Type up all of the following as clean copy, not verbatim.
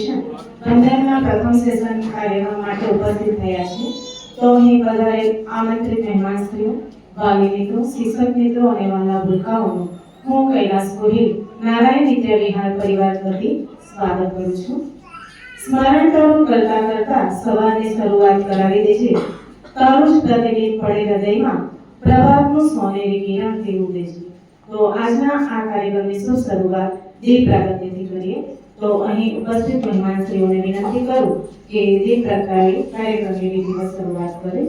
Education 15ના પ્રથમ session કાર્યક્રમ માટે ઉપસ્થિત થયા છે. તો અહીં બધાએ આમંત્રિત મહેમાનશ્રીઓ, ભાવિ મિત્રો, શિક્ષક મિત્રો અને વાલા ભૂલકાઓનું હું કૈલાસ ગોહિલ નારાયણ વિદ્યા વિહાર પરિવાર વતી સ્વાગત કરું છું. સ્મરણ તારું કરતા કરતા સવારની શરૂઆત કરાવી દેજે. તારું જ પ્રતિબિંબ પડે હૃદયમાં, પ્રભાતનું સોનેરી કિરણથી ઉડે છે. તો આજના આ કાર્યક્રમની શુભ શરૂઆત દીપ પ્રાગટ્યથી કરીએ. તો અહીં ઉપસ્થિત મહેમાનશ્રીઓને વિનંતી કરું કે દીપ પ્રગટાવી કાર્યક્રમની વિધિવત શરૂઆત કરે.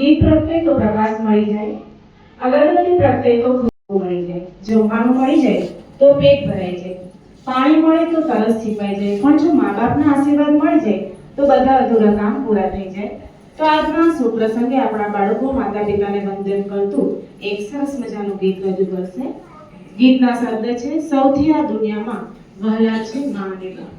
દીપ પ્રગટે તો પ્રકાશ મળી જાય, અગરબત્તી પ્રગટે તો ખુશ્બુ મળી જાય, જમવાનું મળી જાય તો પેટ ભરાઈ જાય, પાણી મળે તો તરસ છીપાઈ જાય, પણ જો મા બાપના આશીર્વાદ મળી જાય તો બધા અધૂરા કામ પૂરા થઈ જાય. તો આજના શુભ પ્રસંગે આપણા બાળકો માતા પિતાને વંદન કરતું એક સરસ મજાનું ગીત રજૂ કરશે. ગીતના શબ્દ છે, સૌથી આ દુનિયામાં વહાલા છે મા અને બાપ.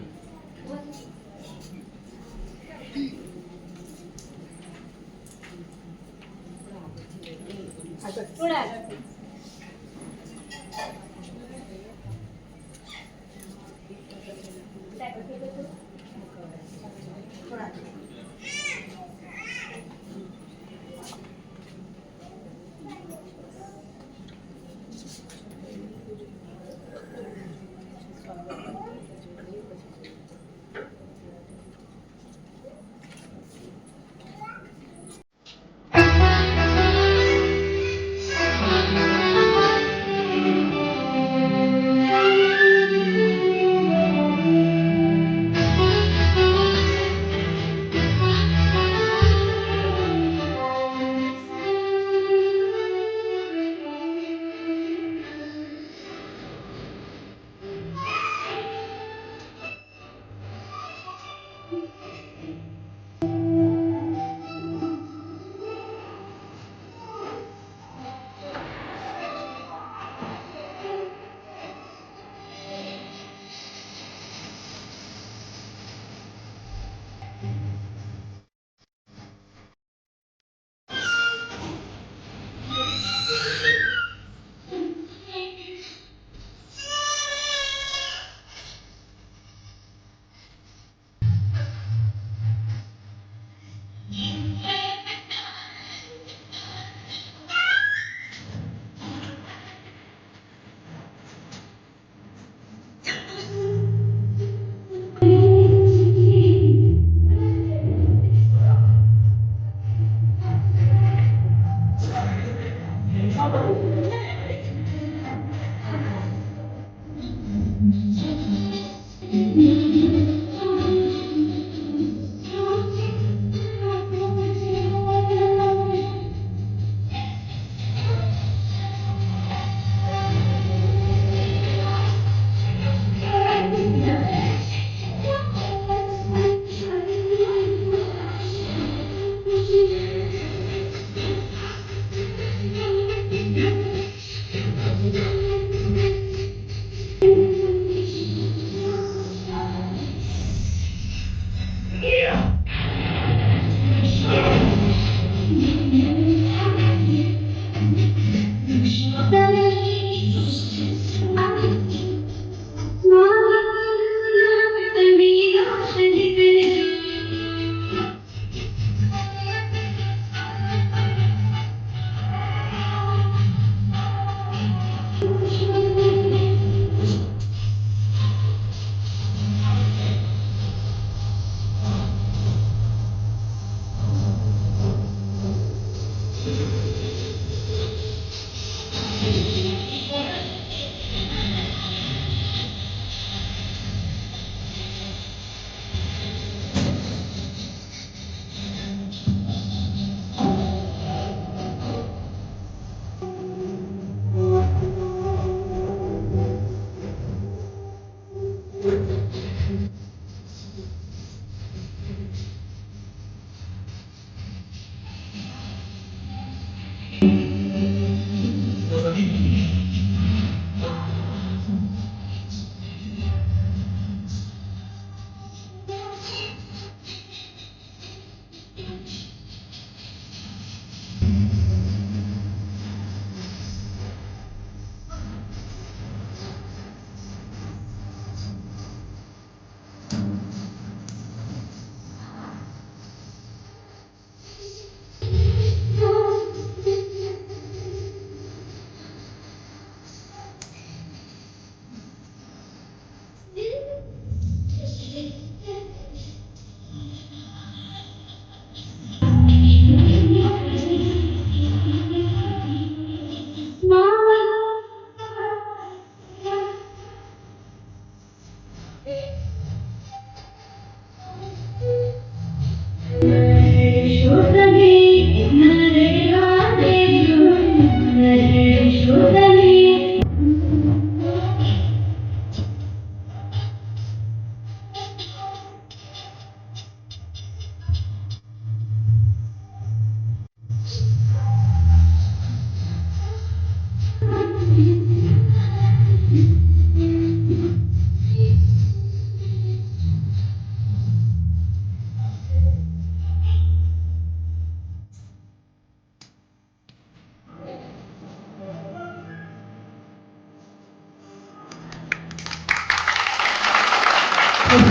માતા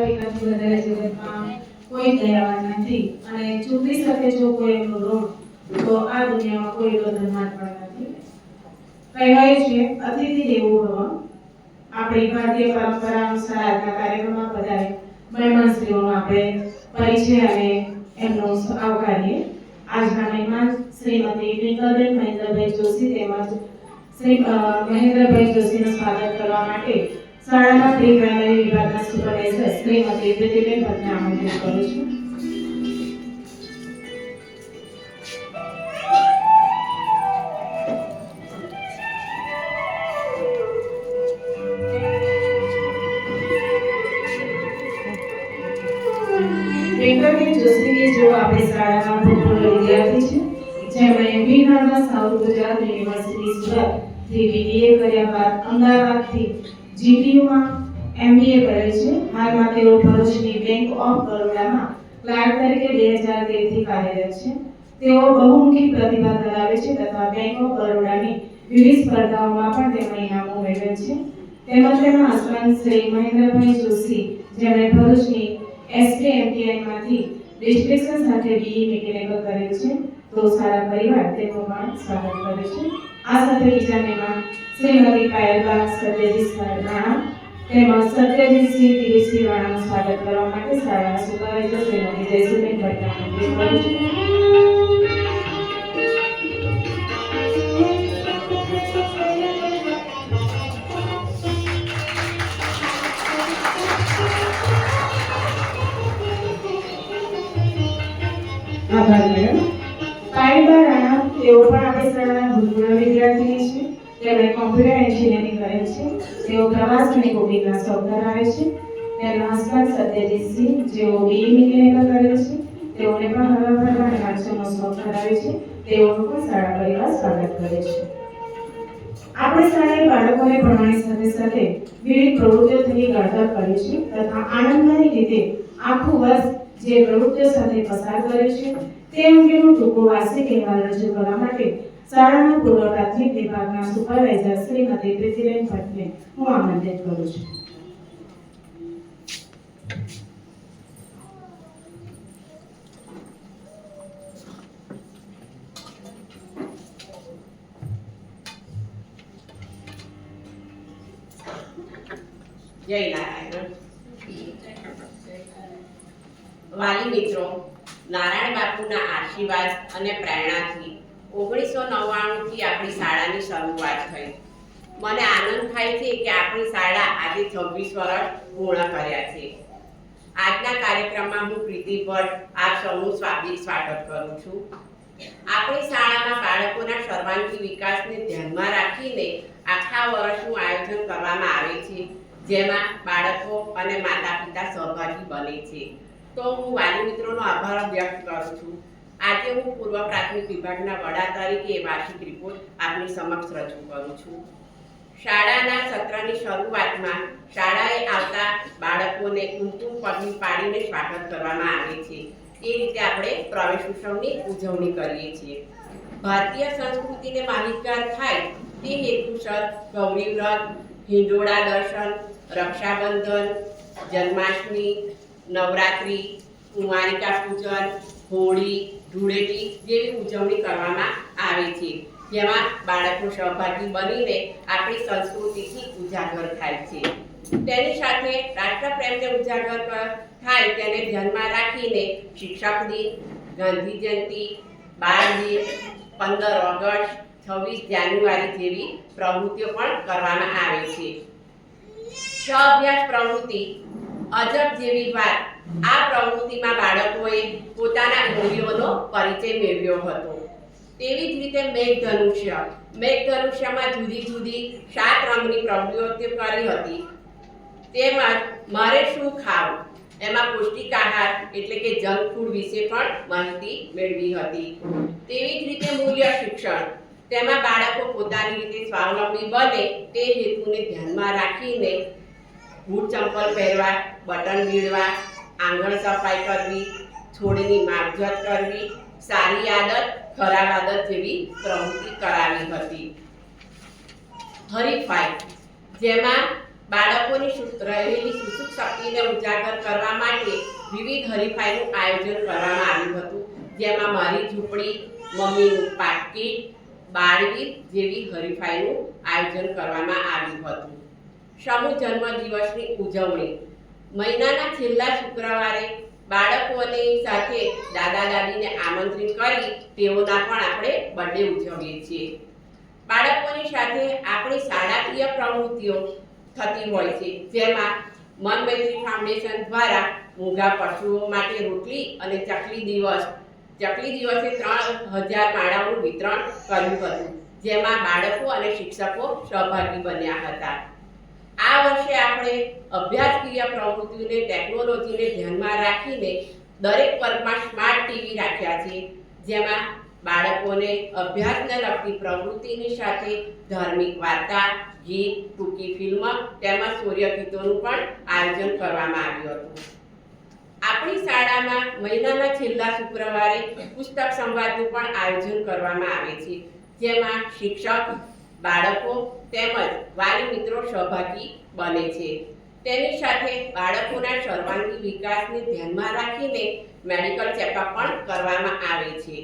પિતાથી વધારે જગતમાં કોઈ દયાવાન નથી અને ચૂકી શકે જો કોઈ એમનો ઋણ તો આ દુનિયામાં કોઈ એવો ધનવાન પણ નથી. કહેવાય છે અતિથિ દેવો ભવ. આપણી ભારતીય પરંપરા અનુસાર આજના કાર્યક્રમમાં બધાએ મહેમાન શ્રીઓનો આપણે પરિચય અને એમનો આવકારીએ. આજના મહેમાન શ્રીમતી ટ્વિંકલબેન મહેન્દ્રભાઈ જોશી તેમજ શ્રી મહેન્દ્રભાઈ જોશીનું સ્વાગત કરવા માટે શાળાના પ્રી પ્રાઇમરી વિભાગના સુપરવાઇઝર શ્રીમતી પ્રીતિબેન ભટ્ટને આમંત્રિત કરું છું. ટ્વિંકલબેન જોશી કે જેઓ આપણી શાળાના ભૂતપૂર્વ વિદ્યાર્થી છે, જેમણે બિહારના સાઉથ ગુજરાત યુનિવર્સિટી સુરતથી BBA કર્યા બાદ અમદાવાદથી GTUમાં MBA કરેલ છે. હાલમાં તેઓ ભરૂચની બેંક ઓફ બરોડામાં ક્લાર્ક તરીકે 2013 થી કાર્યરત છે. તેઓ બહુમુખી પ્રતિભા ધરાવે છે તથા બેંક ઓફ બરોડાની વિવિધ સ્પર્ધાઓમાં પણ તેમણે ઇનામો મેળવેલ છે. તેમજ તેમના હસબન્ડ શ્રી મહેન્દ્રભાઈ જોશી, જેમણે ભરૂચની SKMTI ડિસ્ટ્રિક્શન સાથે BE મિકેનિકલ કરેલ છે. તો સારા પરિવાર તેમનું પણ સ્વાગત કરે છે. આ સાથે બીજા મહેમાન શ્રીમતી પાયલબા સત્યજીત રાણા તેમજ સત્યજીતસિંહ દિલીપસિંહ રાણાનું સ્વાગત કરવા માટે શાળાના સુપરવાઇઝર શ્રીમતી જયસુબેન ભટ્ટને આમંત્રિત કરું છું. આભાર મેડમ. પાયલબા રાણા તેઓ પણ આપણી શાળાના ભૂતપૂર્વ વિદ્યાર્થીની છે. તેમણે કોમ્પ્યુટર એન્જિનિયરિંગ કરેલ છે. તેઓ પ્રવાસ અને કુકિંગના શોખ ધરાવે છે. તેમના હસબન્ડ સત્યજીતસિંહ, જેઓ BE મિકેનિકલ કરેલ છે. તેઓને પણ હરવા ફરવા અને વાંચનનો શોખ ધરાવે છે. તેઓનું પણ શાળા પરિવાર સ્વાગત કરે છે. આપણી શાળાએ બાળકોને ભણવાની સાથે સાથે વિવિધ પ્રવૃત્તિઓથી ઘડતર કરે છે તથા આનંદમય રીતે આખું વર્ષ જે પ્રવૃત્તિઓ સાથે પસાર કરે છે તે અંગેનું ટૂંકું વાર્ષિક અહેવાલ રજૂ કરવા માટે શાળાના પૂર્વ પ્રાથમિક વિભાગના સુપરવાઇઝર શ્રીમતી પ્રીતિબેન ભટ્ટને હું આમંત્રિત કરું છું. જય નારાયણ. વાલી મિત્રો, નારાયણ બાપુના આશીર્વાદ અને પ્રેરણાથી 1999 થી આપણી શાળાની શરૂઆત થઈ. મને આનંદ થાય છે કે આપણી શાળા આજે 26 વર્ષ પૂર્ણ કર્યા છે. આજના કાર્યક્રમમાં હું પ્રીતિ ભટ્ટ આપ સૌનું સ્વાગત કરું છું. આપણી શાળાના બાળકોના સર્વાંગી વિકાસને ધ્યાનમાં રાખીને આખા વર્ષનું આયોજન કરવામાં આવે છે, જેમાં બાળકો અને માતા પિતા સહભાગી બને છે. તો હું વાલી મિત્રોનો આભાર વ્યક્ત કરું છું. આજે હું પૂર્વ પ્રાથમિક વિભાગના વડા તરીકે વાર્ષિક રિપોર્ટ આપની સમક્ષ રજૂ કરું છું. શાળાના સત્રની શરૂઆતમાં શાળાએ આવતા બાળકોને કુમકુમ પગલી પાડીને સ્વાગત કરવામાં આવે છે. એ રીતે આપણે પ્રવેશ ઉત્સવની ઉજવણી કરીએ છીએ. ભારતીય સંસ્કૃતિને માહિતગાર થાય તે હેતુસર ગૌરી વ્રત, હિંડોળા દર્શન, રક્ષાબંધન, જન્માષ્ટમી, નવરાત્રી, કુંવારિકા પૂજન, હોળી, ધૂળેટી જેવી ઉજવણી કરવામાં આવે છે, જેમાં બાળકો સહભાગી બનીને આપણી સંસ્કૃતિથી ઉજાગર થાય છે. તેની સાથે રાષ્ટ્રપ્રેમને ઉજાગર થાય તેને ધ્યાનમાં રાખીને શિક્ષક દિન, ગાંધી જયંતિ, બાળ દિન, 15 ઓગસ્ટ, 26 જાન્યુઆરી જેવી પ્રવૃત્તિઓ પણ કરવામાં આવે છે. સહઅભ્યાસ પ્રવૃત્તિ અજબ જેવી વાત. આ પ્રવૃત્તિમાં બાળકોએ પોતાના મૂલ્યોનો પરિચય મેળવ્યો હતો. તેવી જ રીતે મેઘધનુષ્યમાં જુદી જુદી 7 રંગની પ્રવૃત્તિઓ કરી હતી. તેમજ મારે શું ખાવું એમાં પૌષ્ટિક આહાર એટલે કે જંક ફૂડ વિશે પણ માહિતી મેળવી હતી. તેવી જ રીતે મૂલ્ય શિક્ષણ, તેમાં બાળકો પોતાની રીતે સ્વાવલંબી બને તે હેતુને ધ્યાનમાં રાખીને બૂટ ચંપલ પહેરવા, બટન વીણવા, આંગણ સફાઈ કરવી, છોડની માવજત કરવી, સારી આદત ખરાબ આદત જેવી પ્રવૃત્તિ કરાવી હતી. હરીફાઈ, જેમાં બાળકોની રહેલી સુસુપ્ત શક્તિને ઉજાગર કરવા માટે વિવિધ હરીફાઈનું આયોજન કરવામાં આવ્યું હતું, જેમાં મારી ઝૂંપડી, મમ્મીનું પાકીટ, બાળગીત જેવી હરીફાઈનું આયોજન કરવામાં આવ્યું હતું. સમૂહ જન્મદિવસની ઉજવણી મહિનાના છેલ્લા શુક્રવારે બાળકોની સાથે દાદા દાદીને આમંત્રિત કરી તેઓના પણ આપણે બર્થડે ઉજવીએ છીએ. બાળકોની સાથે આપણી શાળાકીય પ્રવૃત્તિઓ થતી હોય છે, જેમાં મન મૈત્રી ફાઉન્ડેશન દ્વારા મૂંગા પશુઓ માટે રોટલી અને ચકલી દિવસે 3000 માળાઓનું વિતરણ કર્યું હતું, જેમાં બાળકો અને શિક્ષકો સહભાગી બન્યા હતા. આ વર્ષે આપણે અભ્યાસક્રિય પ્રવૃત્તિઓને ટેકનોલોજીને ધ્યાનમાં રાખીને દરેક વર્ગમાં સ્માર્ટ ટીવી રાખ્યા છે, જેમાં બાળકોને અભ્યાસને લગતી પ્રવૃત્તિની સાથે ધાર્મિક વાર્તા, ગીત, ટૂંકી ફિલ્મ તેમજ સૂર્યગીતોનું પણ આયોજન કરવામાં આવ્યું હતું. આપણી શાળામાં મહિનાના છેલ્લા શુક્રવારે પુસ્તક સંવાદનું પણ આયોજન કરવામાં આવે છે, જેમાં શિક્ષક, બાળકો તેમજ વાલી મિત્રો સહભાગી બને છે. તેની સાથે બાળકોના સર્વાંગી વિકાસને ધ્યાનમાં રાખીને મેડિકલ ચેકઅપ પણ કરવામાં આવે છે.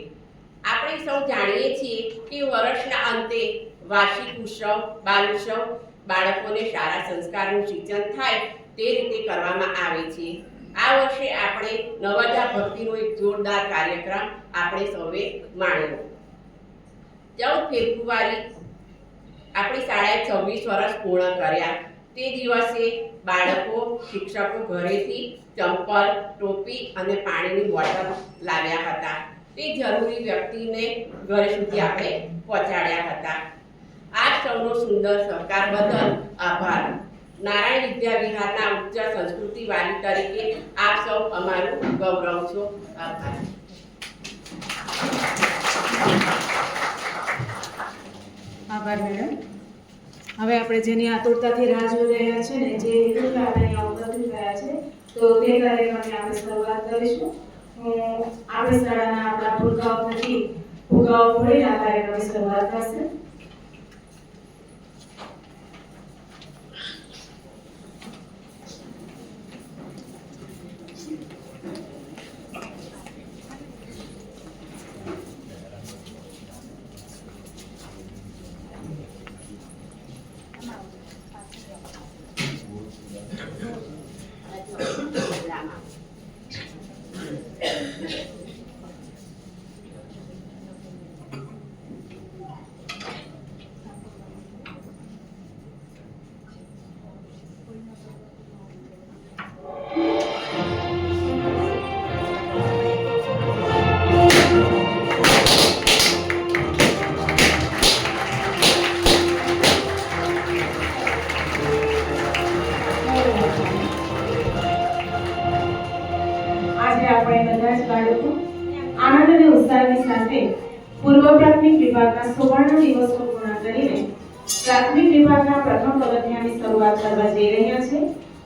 આપણે સૌ જાણીએ છીએ કે વર્ષના અંતે વાર્ષિક ઉત્સવ, બાલ ઉત્સવ બાળકોને સારા સંસ્કારનું સિંચન થાય તે રીતે કરવામાં આવે છે. આ વર્ષે આપણે નવોદય ભક્તિનો એક જોરદાર કાર્યક્રમ આપણે સૌએ માણ્યો. 14 ફેબ્રુઆરી આપણી શાળાએ 26 વર્ષ પૂર્ણ કર્યા. તે દિવસે બાળકો, શિક્ષકો ઘરેથી ચંપલ, ટોપી અને પાણીની બોટલ લાવ્યા હતા. તે જરૂરી વ્યક્તિને ઘરે સુધી આપણે પહોંચાડ્યા હતા. આ સૌનો સુંદર સહકાર બદલ આભાર. નારાયણ વિદ્યા વિહારના ઉચ્ચ સંસ્કૃતિ વાલી તરીકે આપ સૌ અમારું ગૌરવ છો. આભાર. આભાર મેડમ. હવે આપણે જેની આતુરતાથી રાહ જોઈ રહ્યા છે ને, જે હેતુથી આપણે અહીંયા ઉપસ્થિત થયા છે, તો તે કાર્યક્રમની આપણે શરૂઆત કરીશું. હું આપણી શાળાના આપણા ભૂલકાઓ થકી ફુગાઓ ફોડી આ કાર્યક્રમની શરૂઆત થશે. આનંદ અને ઉત્સાહની સાથે પૂર્વ પ્રાથમિક વિભાગના સુવર્ણ દિવસો પૂર્ણ કરીને પ્રાથમિક વિભાગના પ્રથમ પગથિયાની શરૂઆત કરવા જઈ રહ્યા છે.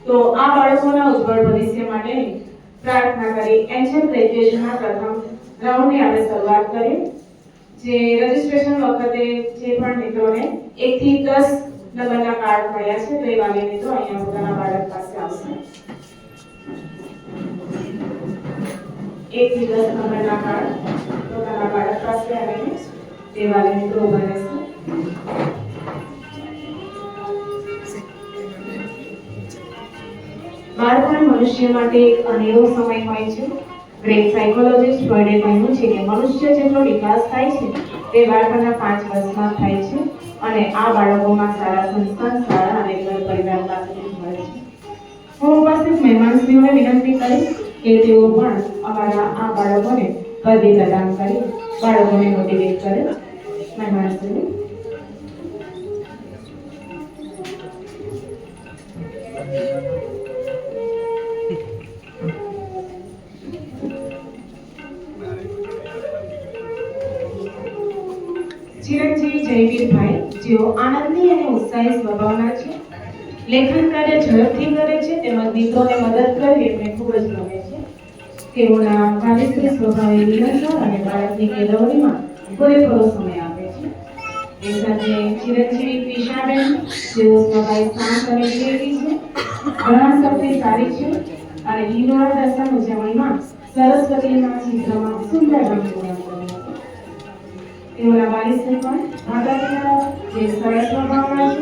તો આ બાળકોના ઉજ્જવળ ભવિષ્ય માટે પ્રાર્થના કરી એન્જલ ગ્રેજ્યુએશનના પ્રથમ રાઉન્ડની આપણે શરૂઆત કરીએ. જે રજીસ્ટ્રેશન વખતે જે પણ મિત્રોને 1 થી 10 નંબરના કાર્ડ મળ્યા છે, તો એ વાલી મિત્રો અહીંયા પોતાના બાળક પાસે આવશે. 1 થી 10 નંબરના કાર્ડ પોતાના બાળક પાસે આવીને તે વાલી મિત્રો ઉભા રહેશે. બાળપણ મનુષ્ય માટે એક અનેરો સમય હોય છે. બ્રેન સાયકોલોજિસ્ટ ફ્રોઈડે કહ્યું છે કે મનુષ્ય જેટલો વિકાસ થાય છે તે બાળપણના 5 વર્ષમાં થાય છે અને આ બાળકોમાં સારા સંસ્કાર, સારા અને ઘર પરિવાર પાસેથી મળે છે. હું ઉપસ્થિત મહેમાનશ્રીઓને વિનંતી કરીશ કે તેઓ પણ અમારા આ બાળકોને પદવી પ્રદાન કરી બાળકોને મોટિવેટ કરે. મહેમાનશ્રીઓ ચિરંજીવી જયવીરભાઈ, જેઓ આનંદી અને ઉત્સાહી સ્વભાવના છે. લેખન કાર્ય ઝડપથી કરે છે તેમજ મિત્રોને મદદ કરવી એમને ખૂબ જ ગમે છે. તેઓના વાલીશ્રી સ્વભાવે વિનમ્ર અને બાળકની કેળવણીમાં પૂરેપૂરો સમય આપે છે. એ સાથે ચિરંજીવી ક્રિષ્નાબેન, જેઓ સ્વભાવે શાંત અને વિવેકી છે, ઘણા શક્તિશાળી છે અને હિન્દુના દસમ ઉજવણીમાં સરસ્વતીના ચિત્રમાં સુંદર રંગ પૂર્ણ કર્યો હતો. તેઓના વાલીશ્રી પણ માતા પિતા જે સરળ સ્વભાવના છે,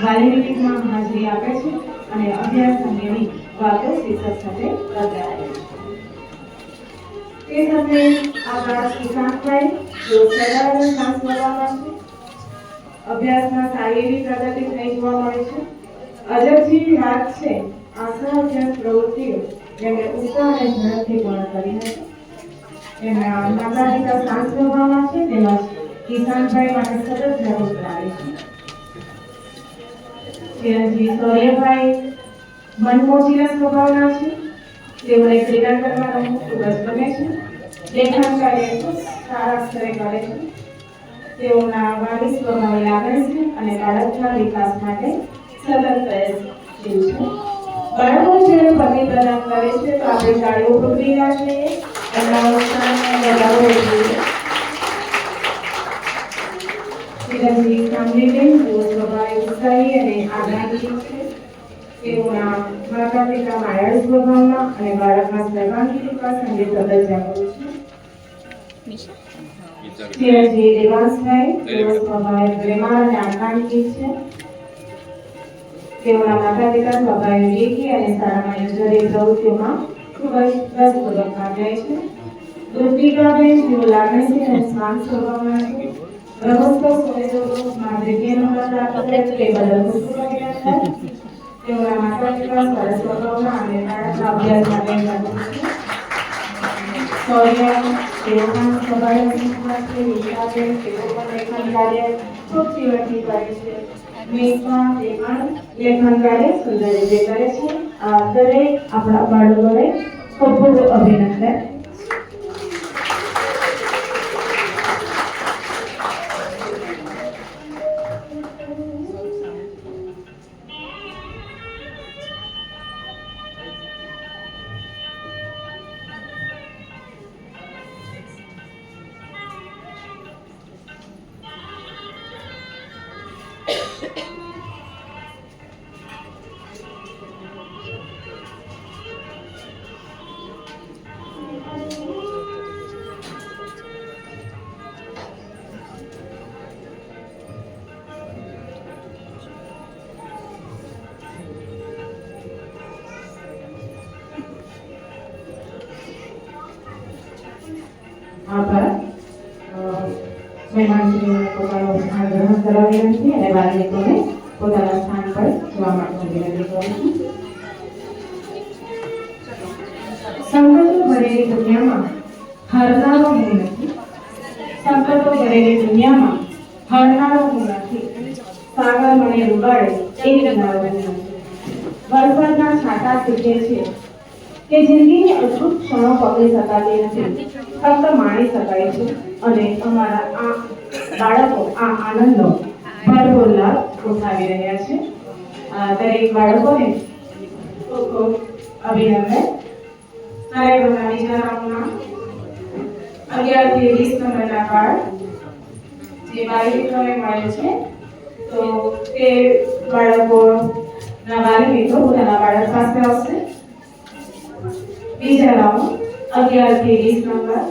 વાલી મીટિંગમાં હાજરી આપે છે અને અભ્યાસ અંગેની વાતો શિક્ષક સાથે કરતા રહે છે. તે સાથે આપણા કિસાનભાઈ જેઓ સરળ અને શાંત સ્વભાવના છે, અભ્યાસમાં સારી એવી પ્રગતિ થઈ જોવા મળે છે. અજબજી વાત છે, આ સહઅભ્યાસ પ્રવૃત્તિઓ જેમણે ઉત્સાહ અને ઝડપથી પૂર્ણ કરી હતી. એમના માતા પિતા શાંત સ્વભાવના છે, તેમજ કિસાનભાઈ માટે સતત જાગૃત રહે છે. ચિરંજીવી સૌર્યભાઈ મનમોજીલા સ્વભાવના છે, તેઓને ક્રીડાંગણમાં રમવું ખૂબ જ ગમે છે, લેખન કાર્ય ખૂબ સારા સ્તરે કરે છે. તેઓના વાલી સ્વભાવે લાગણીશીલ અને બાળકના વિકાસ માટે સતત પ્રયત્નશીલ છે. બાળકો જ્યારે પતિ પ્રદાન કરે છે તો આપણે તાળીઓ પકડી રાખીએ, એમના ઉત્સાહને વધારવો જોઈએ. ચિરંજીવી સામરીબેન જેઓ સ્વભાવે ઉત્સાહી અને આગ્રહી છે, તેઓના માતા પિતા માયાળુ સ્વભાવના અને બાળકના સર્વાંગી વિકાસ અંગે સતત જાગૃત છે. ચિરંજીવી દેવાંશભાઈ જેઓ સ્વભાવે પ્રેમાળ અને આકાંક્ષી છે, તેઓના માતા પિતા સ્વભાવે વિવેકી અને શાળામાં યોજાયેલી પ્રવૃત્તિઓમાં ખૂબ જ રસપૂર્વક ભાગ લે છે. ઋત્વિકાબેન જેઓ લાગણીશીલ અને શાંત સ્વભાવના છે, રમોત્સવ સંમેલનોમાં દ્રવ્યનો રસ આપે છે, તે બદલ ખૂબ અભિનંદન. તેઓના માતા પિતા સરસ સ્વભાવના અને બાળકના અભ્યાસ માટે જાગૃત છે. સૌર્ય તેઓના સ્વભાવે વિશ્વાસ છે, વિશાબેન તેઓ પણ લેખન કાર્ય ખૂબ ચીવટથી કરે છે. મેષમાં તે પણ લેખન કાર્ય સુંદર રીતે કરે છે. આ દરેક આપણા બાળકોને ખૂબ ખૂબ અભિનંદન. આભાર. મહેમાનશ્રીઓને પોતાનો સ્થાન ગ્રહણ કરવા વિનંતી અને વાલીઓને પોતાના સ્થાન પર જવા માટે વિનંતી કરું છું. સંકટો ભરેલી દુનિયામાં હારનારો હું નથી. સંકટો ભરેલી દુનિયામાં હારનારો હું નથી. સાગર મને ડૂબાડે એ કિનારો હું નથી. વરસાદના છાંટા સૂચે છે કે જિંદગીની અદ્ભુત ક્ષણો પકડી શકાતી નથી, ફક્ત માણી શકાય છે. અને અમારા આ બાળકો આ આનંદનો ભરપૂર લાભ ઉઠાવી રહ્યા છે. દરેક બાળકોને ખૂબ ખૂબ અભિનંદન. કાર્યક્રમના બીજા રાઉન્ડમાં 11 થી 20 નંબરના કાર્ડ જે વાલી મિત્રોને મળે છે, તો તે બાળકોના વાલી મિત્રો પોતાના બાળક પાસે આવશે. બીજા રાઉન્ડ 11 થી 20 નંબર.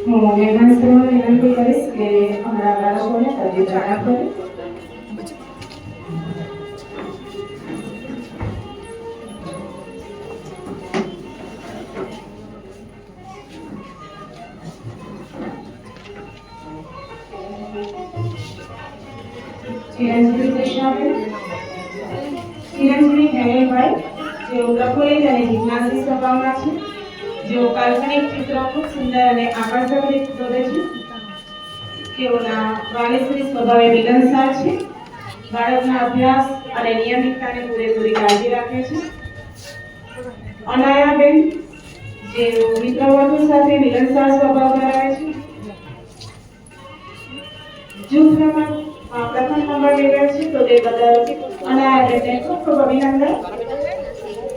હું મહેમાનશ્રીઓને વિનંતી કરીશ કે અમારા બાળકોને તબિયત જાણ કરે. ચિરંજીવી કૃષ્ણાબેન, ચિરંજીવી હેમેનભાઈ જેઓ પ્રફુલ્લિત અને જિજ્ઞાસી સ્વભાવના છે, જેઓ કાલ્પનિક ચિત્રો ખૂબ સુંદર અને આકર્ષક રીતે દોરે છે. તેઓના વાલીશ્રી સ્વભાવે મિલનસાર છે, બાળકના અભ્યાસ અને નિયમિતતાને પૂરેપૂરી કાળજી રાખે છે. અનાયાબેન જેઓ મિત્રવર્તુળ સાથે મિલનસાર સ્વભાવ ધરાવે છે. જૂથ રમતમાં પ્રથમ નંબર મેળવ્યો છે, તો તે બદલ અનાયાબેનને ખૂબ ખૂબ અભિનંદન.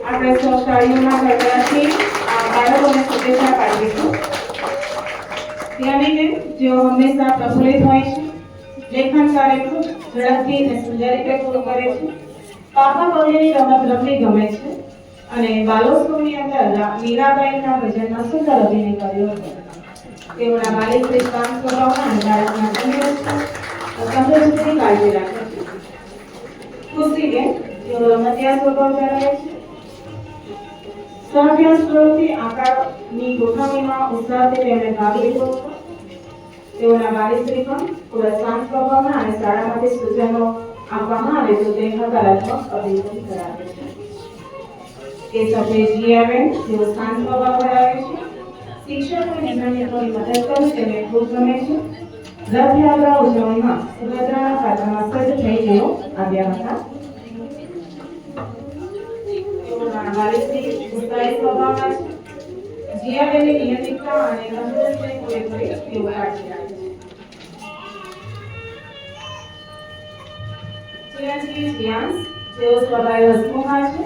આપણે સૌ તાળીઓના ગણગણાટથી આ બાળકોને શુભેચ્છા પાઠવીશું. ધ્યાનીબેન જેઓ હંમેશા પ્રફુલ્લિત હોય છે, લેખન કાર્ય ખૂબ ઝડપથી અને સુંદર રીતે પૂરું કરે છે. પાપા પગલેની રમત રમવી ગમે છે અને બાલોત્સવની અંદર મીરાબાઈના ભજનમાં સુંદર અભિનય કર્યો હતો. તેઓના વાલી શ્રી શાંત સ્વભાવના અને બાળકના તંદુરસ્તીની કાળજી રાખે છે. ખુશીબેન જેઓ રમતિયા સ્વભાવ ધરાવે છે, સહઅભ્યાસ પ્રવૃત્તિ આકારની ગોઠવણીમાં ઉત્સાહથી તેમણે ભાગ લીધો હતો. તેઓના વાલીશ્રી પણ ખૂબ જ શાંત સ્વભાવના અને શાળામાંથી સૂચનો આપવામાં આવે તો તે હકારાત્મક અભિગમ ધરાવે છે. એ સાથે જીયાબેન જેઓ શાંત સ્વભાવ ધરાવે છે, શિક્ષકો અને નિર્ણયકોની મદદ કરવી તેમને ખૂબ ગમે છે. રથયાત્રા ઉજવણીમાં સુભદ્રાના પાત્રમાં સજ્જ થઈ તેઓ આવ્યા હતા. તેઓના વાલીશ્રી ઉત્સાહી સ્વભાવના છે, જીયાબેનની નિયમિતતા અને તંદુરસ્તીની પૂરેપૂરી તેઓ કાળજી રાખે છે. ચિરંજીવી જીયાંશ જેઓ સ્વભાવે હસમુખા છે,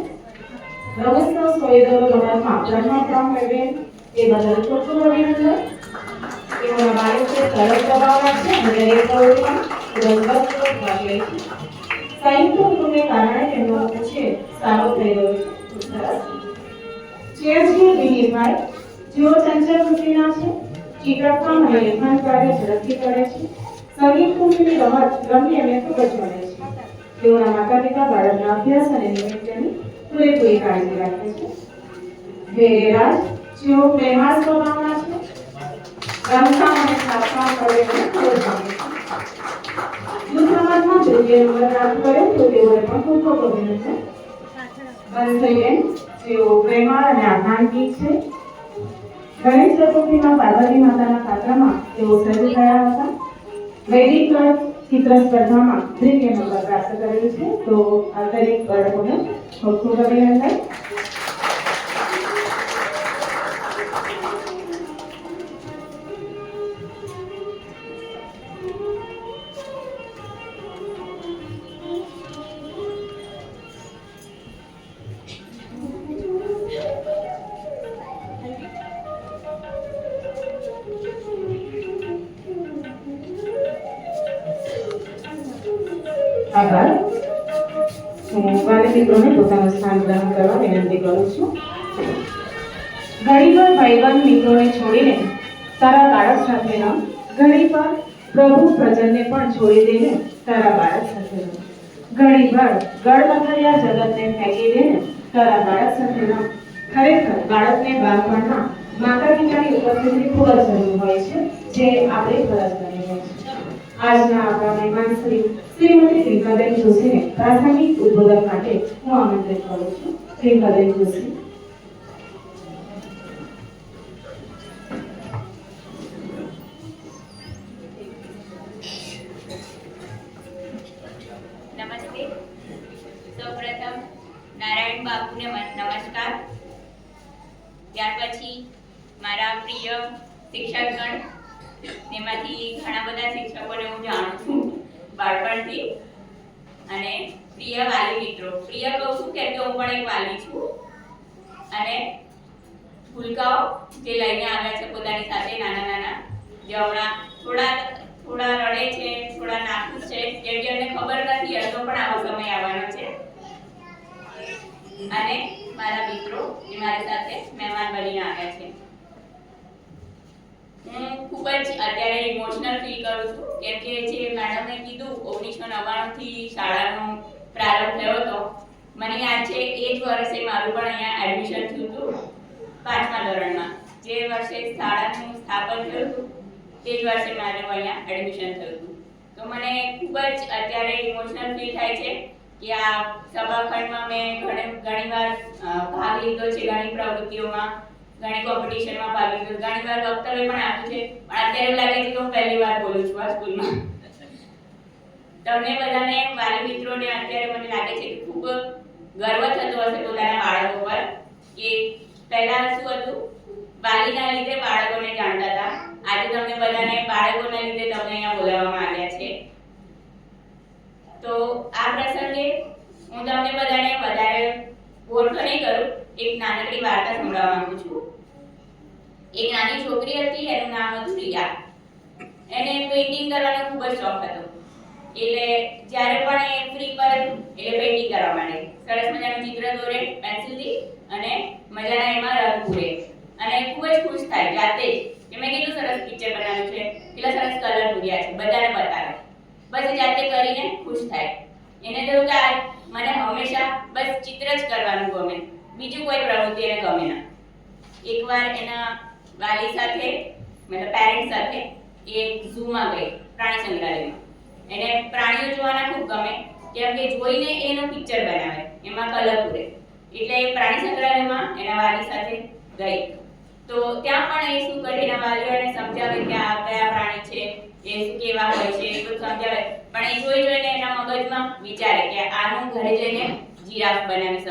રમતનો સોયદો રમતમાં પ્રથમ ક્રમ મેળવે તે બદલ ખૂબ ખૂબ અભિનંદન. તેઓના બાળકો સરળ સ્વભાવના છે અને દરેક પ્રવૃત્તિમાં રસપ્રદ ભાગ લે છે. સંયુક્ત કુટુંબને કારણે તેમનો ઉછેર સારો થઈ રહ્યો છે. ચિરંજીવી વિનીભાઈ જેઓ ચંચળ વૃત્તિના છે, ચિત્રકામ અને લેખન કાર્ય ઝડપથી કરે છે. સંગીત કુંભની રમત રમવી એમને ખૂબ જ ગમે છે. તેઓના માતા પિતા બાળકના અભ્યાસ અને નિયમિતતાની પૂરેપૂરી કાળજી રાખે છે. વેરેરાજ જેઓ પ્રેમાળ સ્વભાવના છે, રમકામ અને છાપકામ કરવાનું ખૂબ જ ગમે છે. જૂથ રમતમાં તૃતીય નંબર પ્રાપ્ત કર્યો તો તેઓને પણ ખૂબ ખૂબ અભિનંદન. બંસઈબેન જેઓ પ્રેમાળ અને આધ્યાત્મિક છે, ગણેશ ચતુર્થીમાં પાર્વતી માતાના પાત્રમાં તેઓ સજ્જ થયા હતા. વૈદિક ચિત્ર સ્પર્ધામાં તૃતીય નંબર પ્રાપ્ત કરેલું છે, તો આ દરેક બાળકોને ખૂબ ખૂબ અભિનંદન. આભાર. હું વાલી મિત્રોને પોતાનું સ્થાન ગ્રહણ કરવા વિનંતી કરું છું. ઘણીવાર ભાઈબંધ મિત્રોને છોડીને તારા બાળક સાથે રમ, ઘણીવાર પ્રભુ પ્રજનને પણ છોડી દઈને તારા બાળક સાથે રમ, ઘણીવાર ગળમથરિયા જગતને ફેંકી દઈને તારા બાળક સાથે રમ. ખરેખર બાળકને બાળપણમાં માતા પિતાની ઉપસ્થિતિ ખૂબ જ જરૂર હોય છે, જે આપણી ફરજ બની હોય છે. આજના આપણા મહેમાન શ્રીમતી પ્રિયંકાબેન જોશીને પ્રાસંગિક ઉદ્બોધન માટે હું આમંત્રિત કરું છું. પ્રિયંકાબેન જોશી. નમસ્તે. સૌપ્રથમ નારાયણ બાપુને નમસ્કાર. ત્યાર પછી મારા પ્રિય શિક્ષકગણ, તેમાંથી ઘણા બધા શિક્ષકોને હું જાણું છું બાળપણથી, અને પ્રિય વાલી મિત્રો. પ્રિય કહું છું કેમ કે હું પણ એક વાલી છું. અને ભૂલકાઓ જે લઈને આવ્યા છે પોતાની સાથે નાના નાના, જે હમણાં થોડા રડે છે, થોડા નાખુશ છે, જેમ કે એમને ખબર નથી હજુ પણ આવો સમય આવવાનો છે. અને મારા મિત્રો જે મારી સાથે મહેમાન બનીને આવ્યા છે. હું ખૂબ જ અત્યારે ઇમોશનલ ફીલ કરું છું, કેમ કે જે મેડમે કીધું 1999 થી શાળાનો પ્રારંભ થયો હતો. મને યાદ છે એ જ વર્ષે મારું પણ અહીંયા એડમિશન થયું હતું 5મા ધોરણમાં. જે વર્ષે શાળાનું સ્થાપન થયું હતું તે જ વર્ષે મારું અહીંયા એડમિશન થયું હતું. તો મને ખૂબ જ અત્યારે ઇમોશનલ ફીલ થાય છે કે આ સભાખંડમાં મેં ઘણીવાર ભાગ લીધો છે ઘણી પ્રવૃત્તિઓમાં. ઘણી કોમ્પિટિશનમાં ભાગ લીધો, ઘણી વાર વક્તવ્ય પણ આપ્યું છે, પણ અત્યારે એવું લાગે છે કે હું પહેલી વાર બોલું છું આ સ્કૂલમાં. તમને બધાને વાલી મિત્રોને અત્યારે મને લાગે છે કે ખૂબ ગર્વ થતો હશે પોતાના બાળકો પર કે પહેલા શું હતું, વાલીના લીધે બાળકોને જાણતા હતા, આજે તમને બધાને બાળકોના લીધે તમને અહીંયા બોલાવવામાં આવ્યા છે. તો આ પ્રસંગે હું તમને બધાને વધારે બોર નહીં કરું, એક નાનકડી વાર્તા સંભળાવવા માંગુ છું. એક નાની છોકરી હતી, એનું નામ હતું રિયા. એને પેઇન્ટિંગ કરવાનો ખૂબ જ શોખ હતો, એટલે જ્યારે પણ એ ફ્રી પર એટલે પેઇન્ટિંગ કરવા માંડે, સરસ મજાનું ચિત્ર દોરે પેન્સિલથી અને મજાના એમાં રંગ પૂરે અને ખૂબ જ ખુશ થાય જાતે જ કે મેં કેટલું સરસ પિક્ચર બનાવ્યું છે, કેટલા સરસ કલર પૂર્યા છે, બધાને બતાવે. બસ એ જાતે કરીને ખુશ થાય. એને થયું કે મને હંમેશા બસ ચિત્ર જ કરવાનું ગમે, બીજું કોઈ પ્રવૃત્તિ એને ગમે ના. એકવાર એના વાલી સાથે મતલબ પેરેન્ટ્સ સાથે એ ઝૂમાં ગઈ, પ્રાણી સંગ્રહાલયમાં. એને પ્રાણીઓ જોવાના ખૂબ ગમે, કેમ કે જોઈને એનું પિક્ચર બનાવે, એમાં કલર પૂરે. એટલે એ પ્રાણી સંગ્રહાલયમાં એના વાલી સાથે ગઈ. તો ત્યાં પણ એ શું કરે, એના વાલીઓ એને સમજાવે કે આ કયા પ્રાણી છે, એ શું કેવા હોય છે, એ બધું સમજાવે. પણ એ જોઈને એના મગજમાં વિચારે કે આનું ઘરે જઈને જીરાફ બનાવીશ,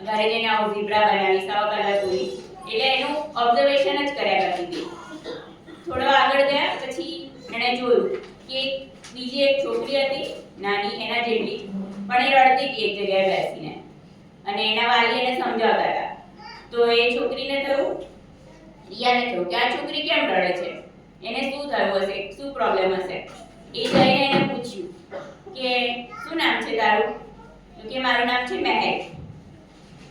ઘરે જઈને આવું ઝીબ્રા બનાવીશ, આવા કલર પૂરી. એટલે એનું ઓબ્ઝર્વેશન જ કર્યા કરતી હતી. થોડો આગળ ગયા પછી એણે જોયું કે બીજી એક છોકરી હતી નાની એના જેટલી, પણ એ રડતી હતી એક જગ્યાએ બેસીને અને એના વાલી એને સમજાવતા હતા. તો એ છોકરીને થયું, રિયાને થયું કે આ છોકરી કેમ રડે છે, એને શું થયું હશે, શું પ્રોબ્લેમ હશે. એ જઈને એને પૂછ્યું કે શું નામ છે તારું? તો કે મારું નામ છે મહેક.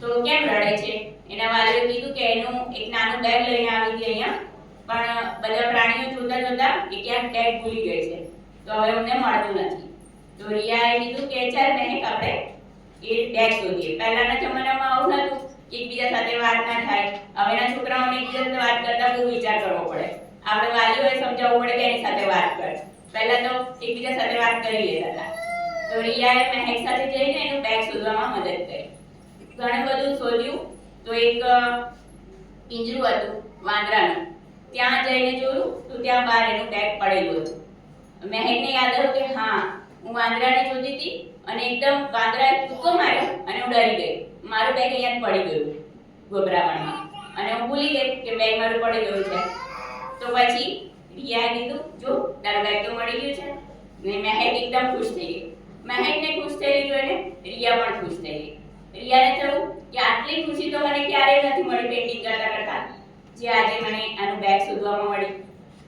તો કેમ રડે છે? એના વાલીએ કીધું કે એનું એક નાનું બેગ લઈને આવી હતી અહીંયા, પણ બધા પ્રાણીઓ જોતા જોતા એ ક્યાંક બેગ ભૂલી ગઈ છે, તો હવે અમને મળતું નથી. તો રિયાએ કીધું કે ચાલ મહેક આપણે એ બેગ શોધીએ. પહેલાના જમાનામાં આવું નહોતું કે એકબીજા સાથે વાત ના થાય. હવેના છોકરાઓને એકબીજા સાથે વાત કરતા બહુ વિચાર કરવો પડે, આપણે વાલીઓએ સમજાવવું પડે કે એની સાથે વાત કર. પહેલા તો એકબીજા સાથે વાત કરી લેતા હતા. તો રિયાએ મહેક સાથે જઈને એનું બેગ શોધવામાં મદદ કરી. ઘણું બધું શોધ્યું તો એક પિંજરું હતું વાંદરાનું, ત્યાં જઈને જોયું તો ત્યાં બહાર એનું બેગ પડેલું હતું. મહેકને યાદ આવ્યું કે હા, હું વાંદરાને શોધી હતી અને એકદમ વાંદરાએ કૂદકો માર્યો અને હું ડરી ગઈ, મારું બેગ અહીંયા જ પડી ગયું ગોબરાવણમાં અને હું ભૂલી ગઈ કે બેગ મારું પડી ગયું છે. તો પછી રિયાએ કીધું જો તારું બેગ તો મળી ગયું છે ને. મહેક એકદમ ખુશ થઈ ગઈ. મહેકને ખુશ થયેલી જોઈને રિયા પણ ખુશ થઈ ગઈ. રિયાને થયું કે આટલી ખુશી તો મને ક્યારેય નથી મળી પેઇન્ટિંગ કરતા કરતા, જે આજે મને આનું બેગ શોધવામાં મળી.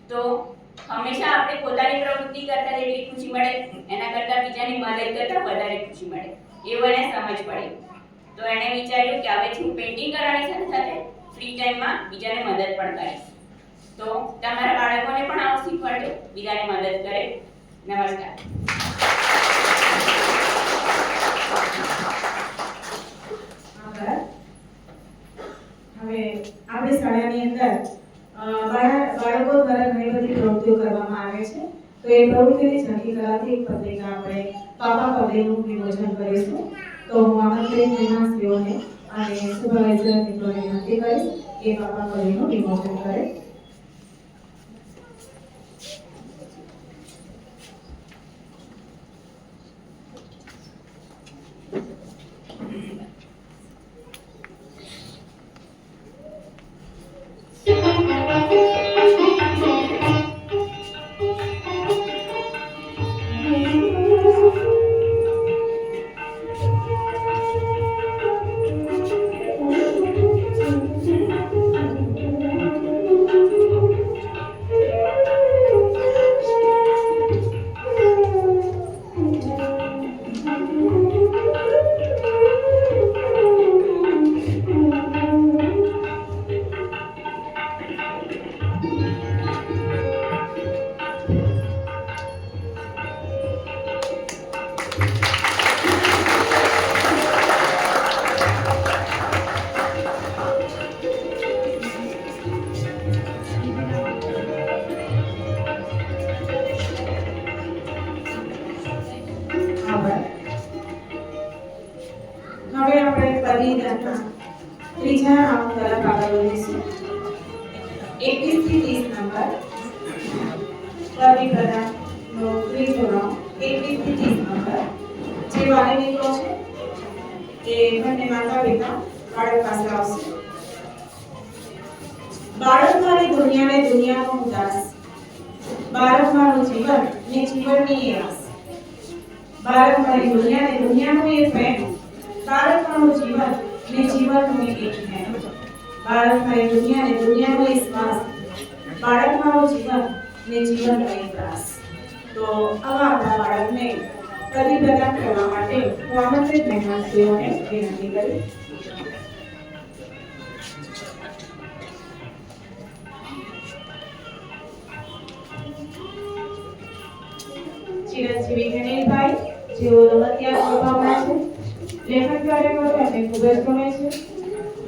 તો હંમેશા આપણે પોતાની પ્રવૃત્તિ કરતા જેટલી ખુશી મળે એના કરતા બીજાની મદદ કરતા વધારે ખુશી મળે, એવું એને સમજ પડી. તો એણે વિચાર્યું કે હવે હું પેઇન્ટિંગ કરવાની સાથે સાથે ફ્રી ટાઈમમાં બીજાને મદદ પણ કરીશ. તો તમારા બાળકોને પણ આવું શીખવાડજો, બીજાને મદદ કરે. નમસ્કાર. હવે આપણી શાળાની અંદર બાળકો દ્વારા ઘણી બધી પ્રવૃત્તિઓ કરવામાં આવે છે. તો એ પ્રવૃત્તિની ઝાંખી કરાવતી એક પત્રિકા આપણે પાપા પગલેનું વિમોચન કરીશું. તો હું આમંત્રિત મહેમાનશ્રીઓને અને સુપરવાઇઝર મિત્રોને વિનંતી કરીશ કે પાપા પગલેનું વિમોચન કરે. હવે આપણે ત્રીજા રાઉન્ડ તરફ આગળ વધીશું. નંબર રવિ પ્રધાનનો ત્રીજો રાઉન્ડ 21 થી 30 નંબર જે વાલી મિત્રો છે એ બંને માતા પિતા બાળક પાસે આવશે. બાળક મારી દુનિયાને દુનિયાનો ઉદાસ, બાળક મારું જીવન ને જીવનની એ આસ, બાળક મારી દુનિયાને દુનિયાનો એ પ્રેમ, બાળક મારું જીવન ને જીવનનો એ પ્રેમ, બાળક મારી દુનિયાને દુનિયાનો એ શ્વાસ, બાળક મારું જીવન ને જીવનનો એ ત્રાસ. તો આવા આપણા બાળકને કદી પ્રદાન કરવા માટે હું આમંત્રિત મહેમાનશ્રીઓને વિનંતી કરીશ. ચિરંજીવી ગણેશભાઈ જેઓ રમતિયા સ્વભાવના છે, લેખન કાર્યક્રમો તેમને ખૂબ જ ગમે છે,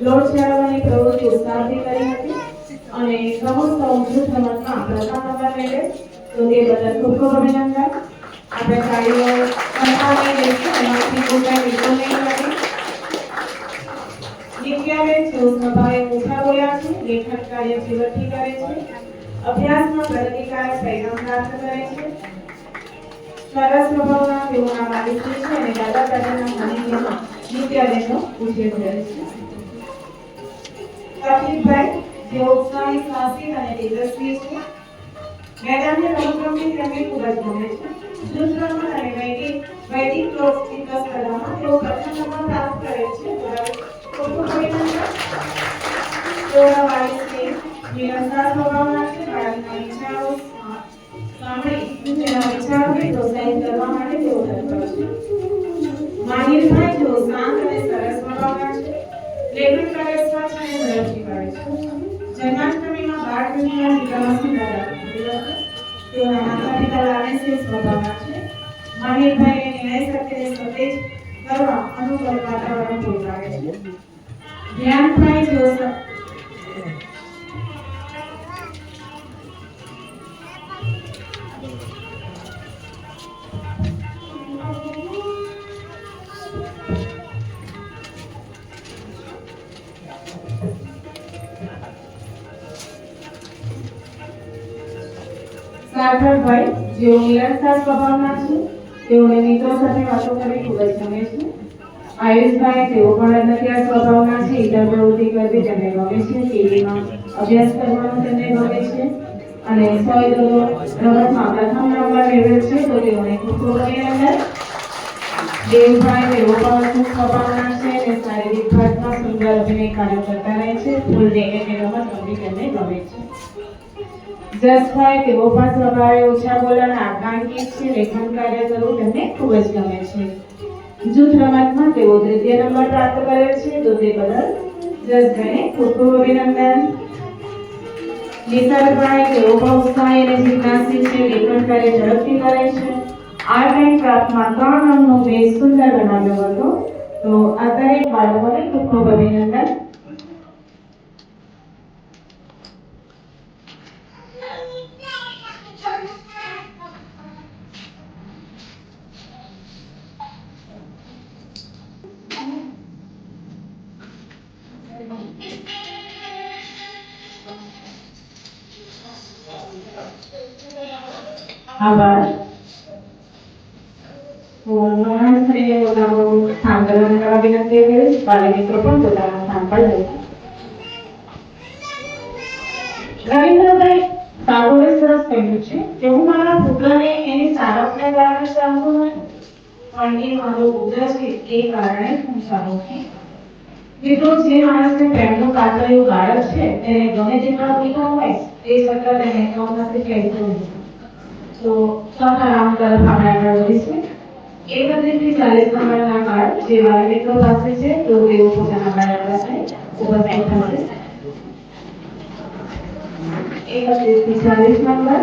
લોટ જાળવવાની પ્રવૃત્તિ ઉત્સાહથી કરી હતી અને રમોત્સવ જૂથ રમતમાં પ્રથમ નંબર મેળવે. તો તે બદલ ખૂબ ખૂબ અભિનંદન. આપણે તાળીઓ કંઠાવી દઈશું. એમાંથી કોઈ મિત્રો નહીં લાગે. નિત્યાબેન જેઓ સ્વભાવે ઓછા બોલ્યા છે, લેખન કાર્ય જીવનથી કરે છે, અભ્યાસમાં પ્રગતિકારક પરિણામ પ્રાપ્ત કરે છે, સરસ સ્વભાવના તેઓના વાલી છે અને દાદા દાદાના સાનિધ્યમાં નિત્યાબેનનો ઉછેર કરે છે. પ્રતિકભાઈ જેઓ ઉત્સાહી, સાહસિક અને તેજસ્વી છે, મેદાનની રમતગમતની તેમને ખૂબ જ ગમે છે. જૂથ રમત અને વૈદિક ચિત્ર સ્પર્ધામાં તેઓ પ્રથમ નંબર પ્રાપ્ત કરે છે. ખૂબ ખૂબ અભિનંદન. તેઓના વાલી છે નિરંતર સ્વભાવના છે, બાળકના વિચારો સાંભળી તેના વિચારોને પ્રોત્સાહિત કરવા માટે તેઓ તત્પર છે. માહિરભાઈ જેઓ શાંત અને સરસ સ્વભાવના છે, લેખન કાર્ય સ્વચ્છ અને ઝડપથી કરે છે. જન્માષ્ટમીમાં બાળ કૃષ્ણ સીતામાસી દાદા તેઓના માતા પિતા લાગણીશીલ સ્વભાવના છે. માહિરભાઈને નિર્ણય શક્તિને સતેજ કરવા અનુકૂળ વાતાવરણ પૂરું પાડે છે. ધ્યાનભાઈ જેઓ સાર્થકભાઈ જેઓ નિરંતર સ્વભાવના છે, તેઓને મિત્રો સાથે વાતો કરવી ખૂબ જ ગમે છે. આયુષભાઈ તેઓ પણ રમતિયા સ્વભાવના છે, ઇતર પ્રવૃત્તિ કરવી તેમને ગમે છે, ટીવીમાં અભ્યાસ કરવાનું તેમને ગમે છે અને 100 રમતમાં પ્રથમ નંબર મેળવેલ છે. તો તેઓને ખૂબ ખૂબ અભિનંદન. દેવભાઈ તેઓ પણ ખૂબ સ્વભાવના છે અને શારીરિક ભાગમાં સુંદર અભિનય કાર્ય કરતા રહે છે. ફૂલ ડેંગે રમત રમવી તેમને ગમે છે. જસભાઈ તેઓ પણ સ્વભાવે ઓછા બોલવાના આકાંક્ષી છે, લેખન કાર્ય કરવું તેમને ખૂબ જ ગમે છે. જૂથ રમતમાં તેઓ તૃતીય નંબર પ્રાપ્ત કરેલ છે. તો તે બદલ જસભાઈને ખૂબ ખૂબ અભિનંદન. નિસર્ગભાઈ તેઓ પણ ઉત્સાહી અને જિજ્ઞાસી છે, લેખન કાર્ય ઝડપથી કરે છે. આર્ટ એન્ડ ક્રાફ્ટમાં 3 અંકનો બેઝ સુંદર બનાવ્યો હતો. તો આ દરેક બાળકોને ખૂબ ખૂબ અભિનંદન. આભાર. હું મહાશ્રીએ પોતાનું સ્થાન ગ્રહણ કરવા વિનંતી કરીશ. વાલી મિત્રો પણ પોતાના સ્થાન પર જશે. રવિન્દ્રભાઈ ટાગોરે સરસ કહ્યું છે કે હું મારા પુત્રને એની સારસને કારણે ચાહતો નથી, પણ એ મારો પુત્ર છે એ કારણે હું ચાહું છું. મિત્રો, જે માણસને પ્રેમનું કાતરિયું બાળક છે તેને ગમે તેટલા પીતા હોય તે છતાં તેને કમ નથી કહેતું. તો ચોથા રાઉન્ડ તરફ આપણે આગળ વધીશું. 31 થી 40 નંબરના કાર્ડ જે વાલી મિત્રો પાસે છે તો તેઓ પોતાના કાર્ડ પાસે ઉપસ્થિત થશે. 31 થી 40 નંબર.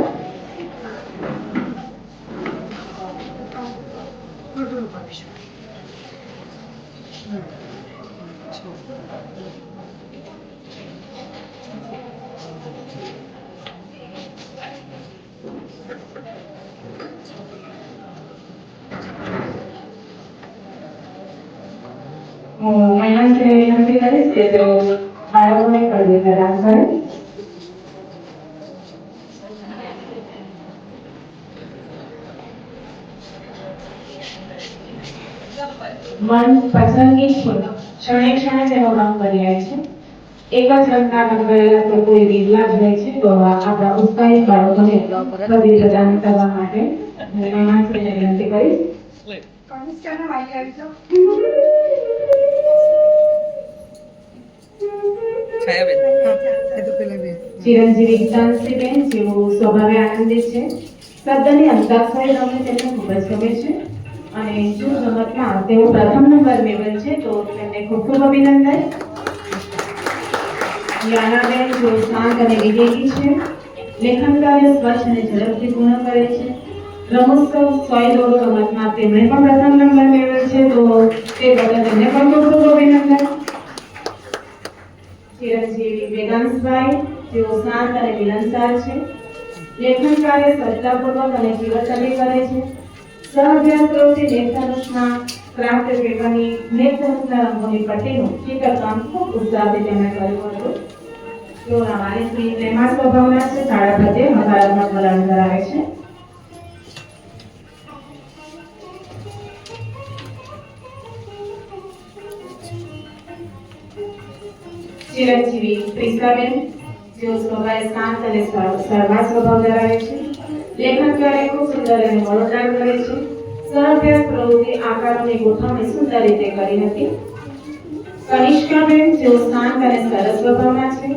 હું મહેમાનશ્રીને વિનંતી કરીશ કે તેઓ બાળકોને કડી પ્રદાન કરે. મન પસંદગી ક્ષણે ક્ષણે તેનો રંગ બદલાય છે. એક જ રંગના રંગાયેલા તો કોઈ વિરલા જ હોય છે. તો આપણા ઉત્સાહી બાળકોને પદવી પ્રદાન કરવા માટે મહેમાનશ્રીને વિનંતી કરીશ. ચિરંજીવી ગીતાંશીબેન જેઓ સ્વભાવે આનંદિત છે. શબ્દની અંતાક્ષરી રમે તેમને ખૂબ જ ગમે છે અને જો રમતમાં તેઓ પ્રથમ નંબર મેળવેલ છે તો તેમને ખૂબ ખૂબ અભિનંદન. યાનાબેન જેઓ શાંત અને વિવેકી છે. લેખન કાર્ય સ્વચ્છ અને ઝડપથી પૂર્ણ કરે છે. રમોત્સવ 100 દોડો રમતમાં તેમણે પણ પ્રથમ નંબર મેળવેલ છે તો તે બદલ તેમને પણ ખૂબ ખૂબ અભિનંદન. ચિરંજીવી વેદાંશભાઈ જેઓ શાંત અને મિલનસાર છે. લેખન કાર્ય શ્રદ્ધાપૂર્વક અને જીવનતલી કરે છે. સહઅભ્યાસ પ્રવૃત્તિ મેઘધનુષના ક્રાફ્ટ પેપરની મેઘધનુષના રંગોની પટ્ટીનું ચિત્રકામ ખૂબ ઉત્સાહથી તેમણે કર્યું હતું. તેઓના વાલીશ્રી પ્રેમાળ સ્વભાવના છે. શાળા પ્રત્યે હકારાત્મક વલણ ધરાવે છે. ચિરંજીવી પ્રિસાબેન જેઓ સ્વભાવે શાંત અને સર્વાત સ્વભાવ ધરાવે છે. લેખન કાર્ય ખૂબ સુંદર અને મોડોદાર કરે છે. સહઅભ્યાસ પ્રવૃત્તિ આકારોની ગોઠવણી સુંદર રીતે કરી હતી. કનિષ્કાબેન જેઓ શાંત અને સરસ સ્વભાવના છે.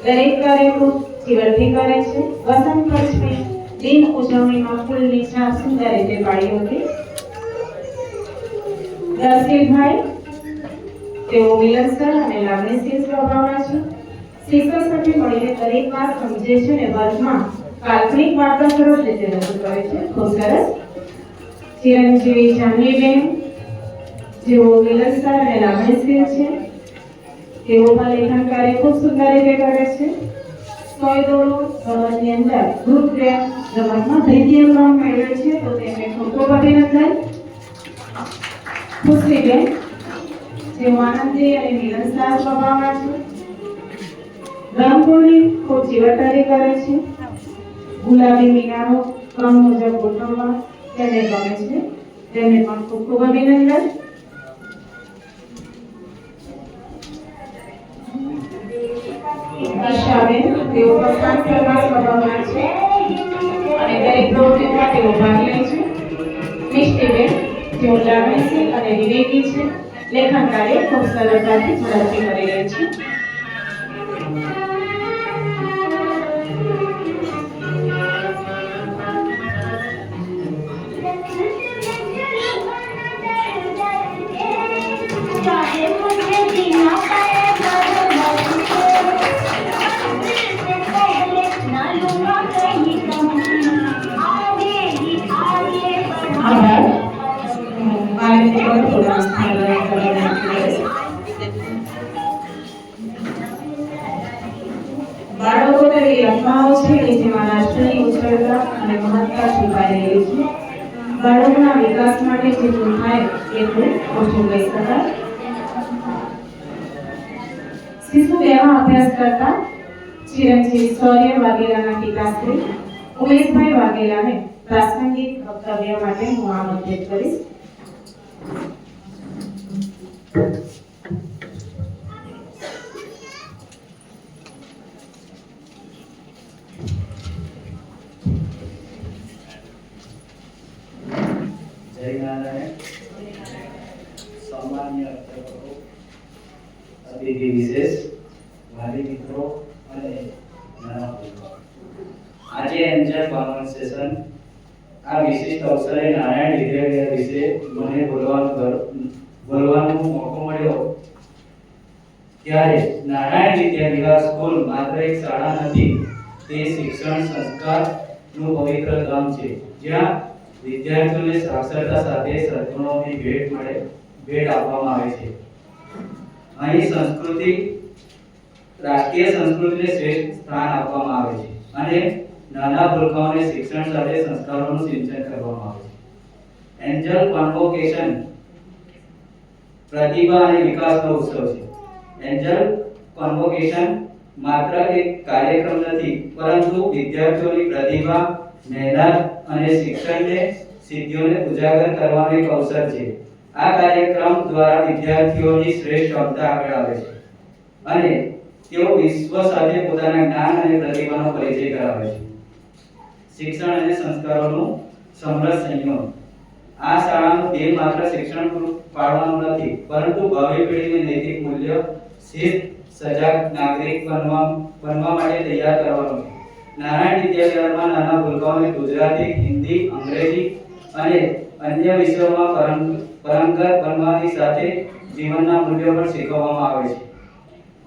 દરેક કાર્ય ખૂબ જીવનથી કરે છે. વસંત પંચમી દિન ઉજવણીમાં ફૂલની છાપ સુંદર રીતે પાડી હતી. દર્શીલભાઈ તેઓ મિલનસાર અને લાગણીશીલ સ્વભાવના છે. શિક્ષક સાથે મળીને દરેક વાત સમજે છે અને વર્ગમાં કાલ્પનિક વાર્તા સરસ રીતે રજૂ કરે છે. ખૂબ સરસ. ચિરંજીવી જાનવીબેન જેઓ મિલનસાર અને લાગણીશીલ છે. તેઓ પણ લેખન કાર્ય ખૂબ સુંદર રીતે કરે છે. 100 દોડો રમતની અંદર ગ્રુપ ગેમ રમતમાં દ્વિતીય ક્રમ મેળવે છે તો તેમને ખૂબ ખૂબ અભિનંદન. ખુશીબેન જેઓ આનંદી અને મિલનસાર સ્વભાવના છે. રંગોળી ખૂબ જીવનતલી કરે છે. ગુલાબી મિનારો ક્રમ મુજબ ગોઠવવા તેમને ગમે છે. તેમને પણ ખૂબ ખૂબ અભિનંદન. ઈશાબેન તેઓ પ્રશાંત સ્વભાવના છે અને દરેક પ્રવૃત્તિમાં તેઓ ભાગ લે છે. મિષ્ટીબેન જેઓ લાગણીશીલ અને વિવેકી છે. લેખન કાર્ય ખૂબ સરળતાથી ઝડપથી કરી રહે છે. બાળકો તેવી રમવાઓ છે કે જેમાં રાષ્ટ્રની ઉજ્જવળતા અને મહત્તા છુપાઈ રહેલી છે. બાળકોના વિકાસ માટે જેટલું થાય એટલું ઓછું કહી શકાય. શિશુ એવા અભ્યાસ કરતા ચિરંજીવી શૌર્ય વાઘેલાના પિતાશ્રી ઉમેશભાઈ વાઘેલાને પ્રાસંગિક વક્તવ્ય માટે હું આમંત્રિત કરીશ. જય નારાયણ. સામાન્ય અધ્યાપકો, અતિથિ વિશેષ, વાલી મિત્રો અને નાના મિત્રો, આજે એન્જલ કોન્વર્સેશન આ વિશિષ્ટ અવસરે નારાયણ વિદ્યાલય વિશે મને બોલવાનો મોકો મળ્યો ત્યારે નારાયણ વિદ્યાલય સ્કૂલ માત્ર એક શાળા નથી, તે શિક્ષણ સંસ્કારનું પવિત્ર ધામ છે જ્યાં વિદ્યાર્થીઓને સાક્ષરતા સાથે સદ્ગુણોની ભેટ આપવામાં આવે છે. અહીં રાષ્ટ્રીય સંસ્કૃતિને શ્રેષ્ઠ સ્થાન આપવામાં આવે છે અને નાના ભૂલકાઓને શિક્ષણ સાથે સંસ્કારોનું સિંચન કરવામાં આવે છે. એન્જલ કોન્વોકેશન પ્રતિભા અને વિકાસનો ઉત્સવ છે. એન્જલ કોન્વોકેશન માત્ર એક કાર્યક્રમ નથી, પરંતુ વિદ્યાર્થીઓની પ્રતિભા, મહેનત અને શિક્ષણને સિદ્ધિઓને ઉજાગર કરવાનો એક અવસર છે. આ કાર્યક્રમ દ્વારા વિદ્યાર્થીઓની શ્રેષ્ઠ ક્ષમતા આગળ આવે છે અને તેઓ વિશ્વ સાથે પોતાના જ્ઞાન અને પ્રતિભાનો પરિચય કરાવે છે. શિક્ષણ અને સંસ્કારોનું સમરસ સંયોગ. આ શાળાનું ધ્યેય માત્ર શિક્ષણ પૂરું પાડવાનું નથી, પરંતુ ભાવિ પેઢીને નૈતિક મૂલ્ય, શિસ્ત, સજાગ નાગરિક બનવા માટે તૈયાર કરવાનું છે. નારાયણ વિદ્યાલયમાં નાના ભૂલકાઓને ગુજરાતી, હિન્દી, અંગ્રેજી અને અન્ય વિષયોમાં પારંગત બનવાની સાથે જીવનના મૂલ્યો પણ શીખવવામાં આવે છે.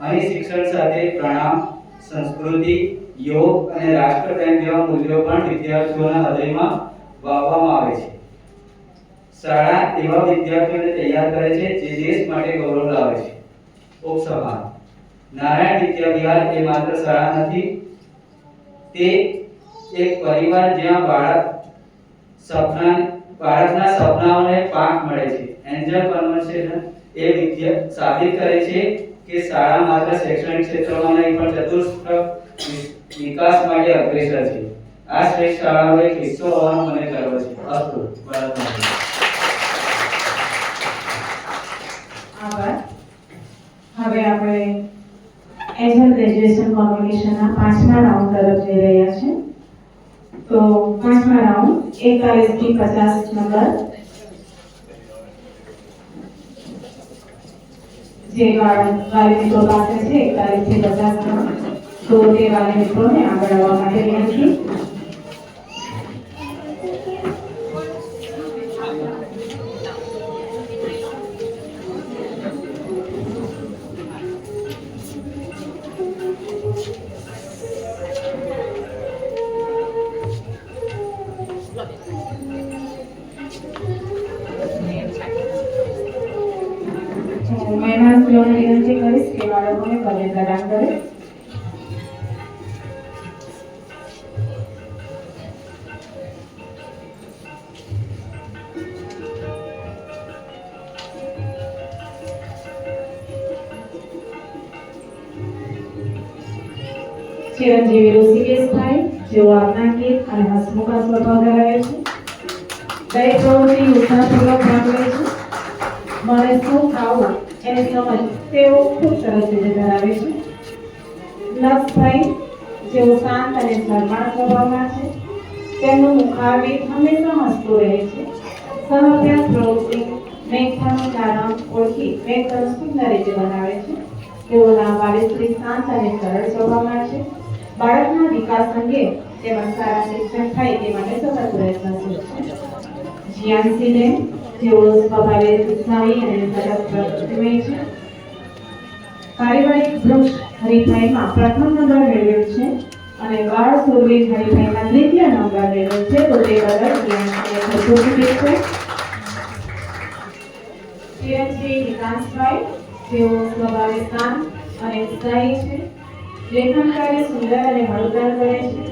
અહીં શિક્ષણ સાથે પ્રણામ, સંસ્કૃતિ, યોગ અને રાષ્ટ્રપ્રેમ જેવા મૂલ્યો પણ વિદ્યાર્થીઓના હૃદયમાં વાવવામાં આવે છે. શાળા એવા વિદ્યાર્થીઓને તૈયાર કરે છે જે દેશ માટે ગૌરવ લાવે છે. ઉપસંહાર. નારાયણ વિદ્યાવિહાર એ માત્ર શાળા નથી, તે એક પરિવાર જ્યાં બાળકના સપનાઓને પાંખ મળે છે. એન્જલ કન્વર્સેશન એ સાબિત કરે છે કે શાળા માત્ર શૈક્ષણિક ક્ષેત્રમાં નહીં પણ ચતુષ્ફળ વિકાસ માટે અગ્રેસર છે. આ શ્રેષ્ઠ શાળાનો એક હિસ્સો હોવાનો મને ગર્વ છે. અસ્તુ. ભારત માતા. આભાર. હવે આપણે એન્જલ ગ્રેજ્યુએશન કોમ્પિટિશનના 5મા રાઉન્ડ તરફ જઈ રહ્યા છીએ. તો 5મા રાઉન્ડ 41 થી 50 નંબર જે વાલી મિત્રો પાસે છે 41 થી 50 નંબર, તો તે વાલી મિત્રોને આગળ આવવા માટે વિનંતી. મહેમાન શ્રીઓને વિનંતી કરીશ કે બાળકોને પગે પ્રદાન કરે. ચિરંજીવી ઋષિકેશભાઈ, જેઓ આજ્ઞાકીય અને હસમુખા સ્વભાવ ધરાવે છે. દરેક પ્રવૃત્તિ ઉત્સાહપૂર્વક ભાગ લે છે. મને શું ખાવું એની સમજ તેઓ ખૂબ સરસ રીતે ધરાવે છે. લક્ષભાઈ, જેઓ શાંત અને શરમાળ સ્વભાવના છે. તેમનું મુખારવિંદ હંમેશા હસતું રહે છે. સહઅભ્યાસ પ્રવૃત્તિ મેઘતાનું કારણ ઓળખી મેઘતાનું સુંદર રીતે બનાવે છે. તેઓના વાલીશ્રી શાંત અને સરળ સ્વભાવના છે. બાળકના વિકાસ અંગે તેમજ સારા શિક્ષણ થાય તે માટે સતત પ્રયત્નશીલ છે. જ્ઞાનશીલ, જેઓ સ્વભાવે ઉત્સાહી અને સતત પ્રવૃત્તિમય છે. પારિવારિક વૃક્ષ હરીફાઈમાં પ્રથમ નંબર મેળવ્યો છે અને બાળ સુરવીર હરીફાઈમાં દ્વિતીય નંબર મેળવ્યો છે, તો તે બદલ જ્ઞાનશીલને ખૂબ ખૂબ શુભેચ્છા. ચિરંજીવી વિકાસભાઈ, જેઓ સ્વભાવે શાંત અને ઉત્સાહી છે. લેખન કાર્ય સુંદર અને હળદર કરે છે.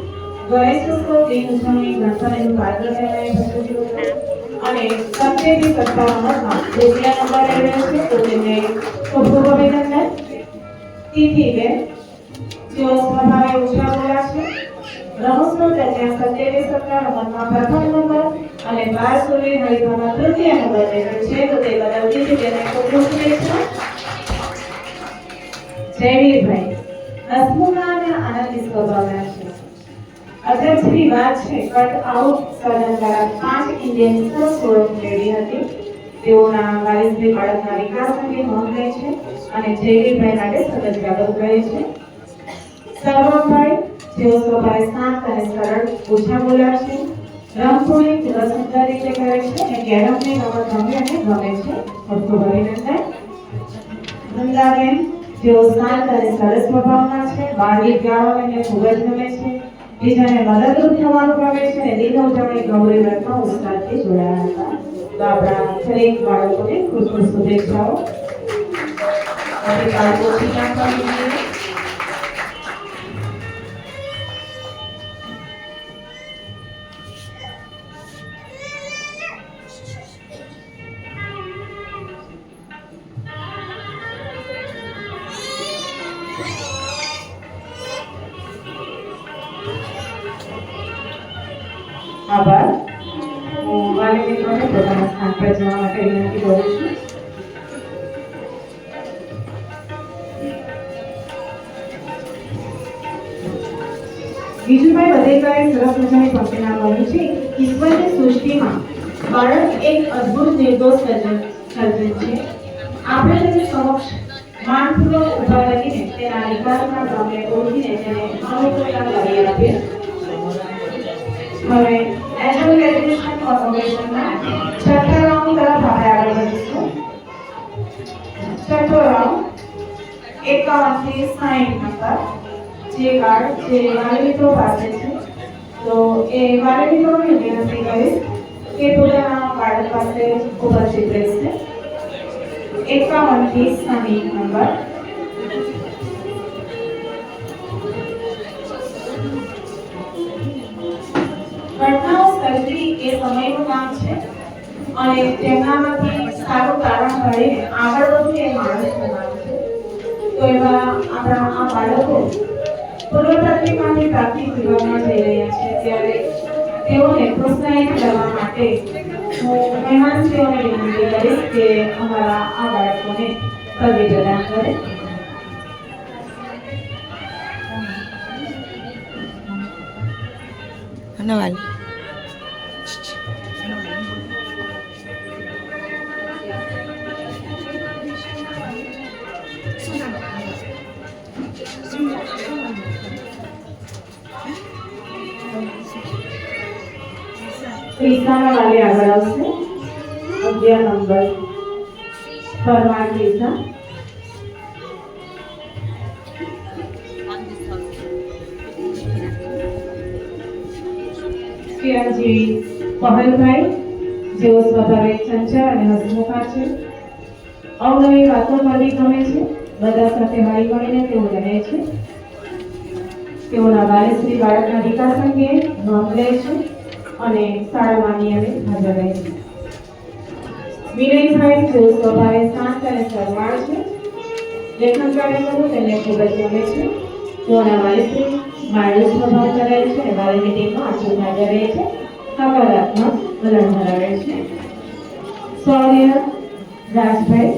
ગણેશોત્સવ દિન ઉજવણી ગણપતિનું પાત્ર કહેવાય પ્રસ્તુતિઓ અને સત્યની સત્તાવનમાં દ્વિતીય નંબર મેળવ્યો છે, તો તેમને ખૂબ ખૂબ અભિનંદન. તિથિબેન, જેઓ સ્વભાવે ઉછાળા છે. રમોત્સવ દરમિયાન સત્યની સત્તા રમતમાં પ્રથમ નંબર અને બાળ સુરવીર હરીફાઈમાં તૃતીય નંબર મેળવ્યો છે, તો તે બદલ તિથિબેનને ખૂબ ખૂબ શુભેચ્છા. જયવીરભાઈ, હસમુખા અને આનંદી સ્વભાવના છે. અગત્યની વાત છે, કટ આઉટ સ્પર્ધા દ્વારા 5 ઇન્ડિયન સ્પોર્ટ્સ ઓળખ મેળવી હતી. તેઓના વાલીશ્રી બાળકના વિકાસ અંગે નોંધ લે છે અને જયવીરભાઈ માટે સતત જાગૃત રહે છે. સર્વભાઈ, જેઓ સ્વભાવે શાંત અને સરળ, ઓછા બોલાર છે. રંગપૂરી ખૂબ જ સુંદર રીતે કરે છે અને કેરમની રમત ગમે અને ગમે છે. ખૂબ ખૂબ અભિનંદન. વૃંદાબેન, જેઓ શાંત અને સરસ સ્વભાવના છે. બાળ ગીત ગાવાનું એમને ખૂબ જ ગમે છે. બીજાને મદદરૂપ થવાનું ગમે છે અને દિન ઉજવણી ગૌરી વ્રતમાં ઉત્સાહથી જોડાયા હતા. તો આપણા દરેક બાળકોને ખૂબ ખૂબ શુભેચ્છાઓ. હવે બાળકોથી નાખવાની છે. આભાર. હું વાલી મિત્રોને પોતાના સ્થાન પર જવા માટે વિનંતી કરું છું. બીજુભાઈ બધેકાએ સરસ મજાની પંક્તિના કહ્યું છે, ઈશ્વરની સૃષ્ટિમાં બાળક એક અદ્ભુત નિર્દોષ સર્જન છે. આપણે તેની સમક્ષ માનપૂર્વક ઊભા રહીને તેના વિકાસના ક્રમને ઓળખીને તેને અનુકૂળતા કરી આપીએ. હવે નેશનલ એજ્યુકેશન કોર્પોરેશનના છઠ્ઠા રાઉન્ડ તરફ આપણે આગળ વધીશું. છઠ્ઠો રાઉન્ડ 51 થી 60 નંબર જે કાર્ડ જે વાલી મિત્રો પાસે છે, તો એ વાલી મિત્રોને વિનંતી કરીશ કે પોતાના કાર્ડ પાસે ઉપસ્થિત રહેશે. 51 થી 60 નંબર. ઘટનાઓ સર્જવી એ સમયનું કામ છે અને તેમનામાંથી સારું તારણ કાઢીને આગળ વધવું એ માણસનું કામ છે. તો એવા આપણા આ બાળકો પૂર્વ પ્રાથમિકમાંથી પ્રાથમિક વિભાગમાં જઈ રહ્યા છે, ત્યારે તેઓને પ્રોત્સાહિત કરવા માટે હું મહેમાનશ્રીઓને વિનંતી કરીશ કે અમારા આ બાળકોને પદવી પ્રદાન કરે. ત્રીસાના વાલી આગળ આવશે. 11 નંબર પરમાર ત્રીસા. ચિરંજીવી પહલભાઈ જેઓ સ્વભાવે ચંચળ અને હસમુખા છે. અવનવી વાતો કરવી ગમે છે. બધા સાથે હળી મળીને તેઓ રહે છે. તેઓના વાલીશ્રી બાળકના વિકાસ અંગે નોંધ લે છે અને શાળામાં નિયમિત હાજર રહે છે. વિનયભાઈ જેઓ સ્વભાવે શાંત અને સરવાળ છે. લેખન કાર્ય કરવું તેમને ખૂબ જ ગમે છે. તેઓના વાલીશ્રી માળું સ્વભાવ ધરાવે છે અને વાલી મીટિંગમાં અચૂક હાજર રહે છે. હકારાત્મક વલણ ધરાવે છે. સૌર્ય રાજભાઈ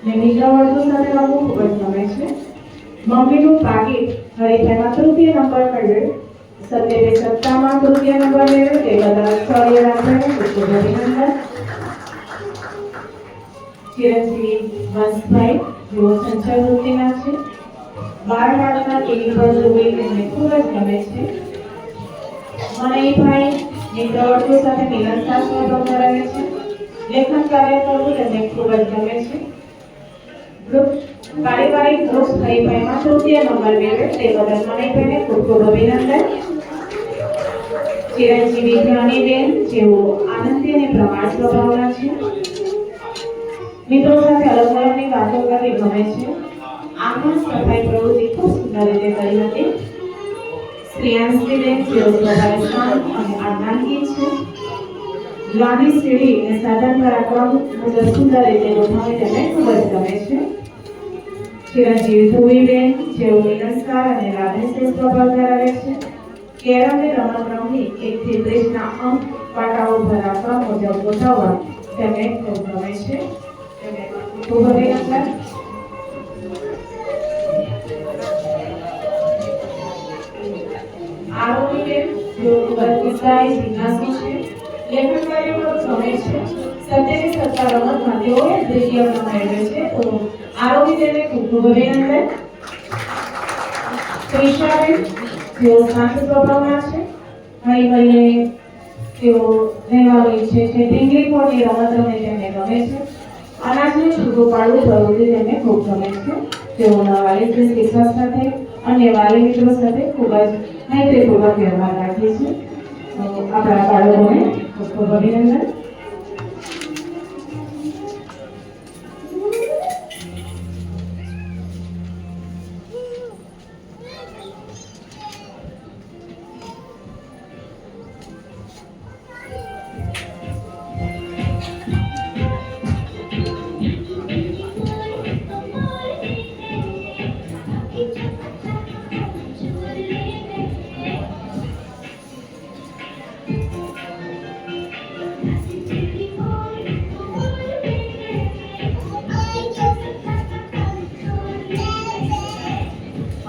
ને મિત્ર વર્ગો સાથે રમવું ખૂબ જ ગમે છે. મમ્મીનું પાકીટ હરીફાઈમાં તૃતીય નંબર મેળવે. 70 તૃતીય નંબર મેળવે તે બદલ સૌર્ય રાજભાઈને ખૂબ ખૂબ અભિનંદન. ચિરંજીવી વંશભાઈ જેઓ સંચળ વૃત્તિના છે. બાળ બાળકના ટીવી પર જોવી તેમને ખૂબ જ ગમે છે. મનઈભાઈ મિત્ર વર્ગો સાથે મિલનસાર સ્વભાવ ધરાવે છે. લેખન કાર્ય કરવું તેમને ખૂબ જ ગમે છે. પારિવારિક વૃક્ષ હરીફાઈમાં તૃતીય નંબર મેળવે તે બદલ મનઈભાઈને ખૂબ ખૂબ અભિનંદન. ચિરંજીવી જ્ઞાનીબેન જેઓ આનંદી અને પ્રમાણ સ્વભાવના છે. મિત્રો સાથે અલગ અલગની વાતો કરવી ગમે છે. આંગણ સફાઈ પ્રવૃત્તિ ખૂબ સુંદર રીતે કરી હતી. શ્રેયાંશીબેન જેઓ સ્વભાવે શાંત અને આજ્ઞાનહીન છે. લાંબી સીડી અને સાધન પરાક્રમ મુજબ સુંદર રીતે ગોઠવણી તેમને ખૂબ જ ગમે છે. ચિરંજીવી ધુવીબેન જેઓ મિલનસાર અને લાગણીશીલ સ્વભાવ ધરાવે છે. કેરમની રમત રમવી 1 થી 30 અંક પાટાઓ ભરા ક્રમ મુજબ ગોઠવવા તેમને ખૂબ ગમે છે. તેમને ખૂબ અભિનંદન. આરોપીબેન જેઓ ઉત્સાહી જિજ્ઞાસુ છે. લેખન કાર્ય પર ગમે છે. 70 રમતમાં તેઓએ દ્વિતીય ક્રમ મેળવ્યો છે. તો આરોપીબેનને ખૂબ ખૂબ અભિનંદન. ત્રિષાબેન જેઓ શાંત સ્વભાવના છે. હળી મળીને તેઓ રહેવાનું ઈચ્છે છે. ઢીંગલી ફોડની રમત રમે તેમને ગમે છે. અનાજને છૂટું પાડવું પ્રવૃત્તિ તેમને ખૂબ ગમે છે. તેઓના વાલીશ્રી શિક્ષક સાથે અન્ય વાલી મિત્રો સાથે ખૂબ જ મૈત્રીપૂર્વક વ્યવહાર રાખે છે. તો આપણા બાળકોને ખૂબ ખૂબ અભિનંદન.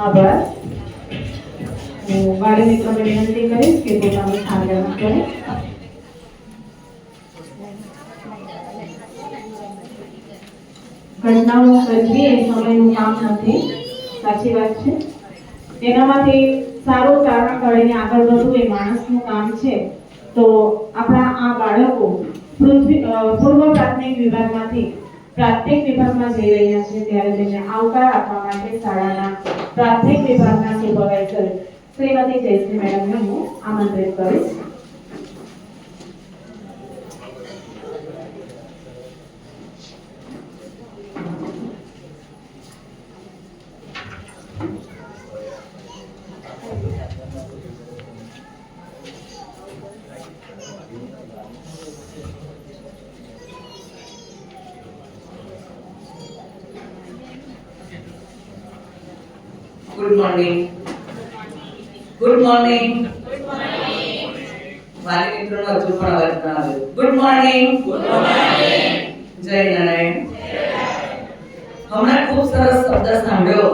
આભાર. હું બાળ મિત્રોને વિનંતી કરીશ કે પોતાનું સ્થાન ગ્રહણ કરે. ઘટનાઓ સર્જવી એ સમયનું કામ નથી, સાચી વાત છે. એનામાંથી સારું તારણ કાઢીને આગળ વધવું એ માણસનું કામ છે. તો આપણા આ બાળકો પૂર્વ પ્રાથમિક વિભાગમાંથી પ્રાથમિક વિભાગમાં જઈ રહ્યા છે, ત્યારે તેમને આવકાર આપવા માટે શાળાના પ્રાથમિક વિભાગના સુપરવાઇઝર શ્રીમતી જયશ્રી મેડમને હું આમંત્રિત કરીશ. Good morning. Good morning. વાલી મિત્રોનો હજુ પણ અવાજ ના આવ્યો. Good morning. જય નારાયણ. હમણાં ખૂબ સરસ શબ્દ સાંભળ્યો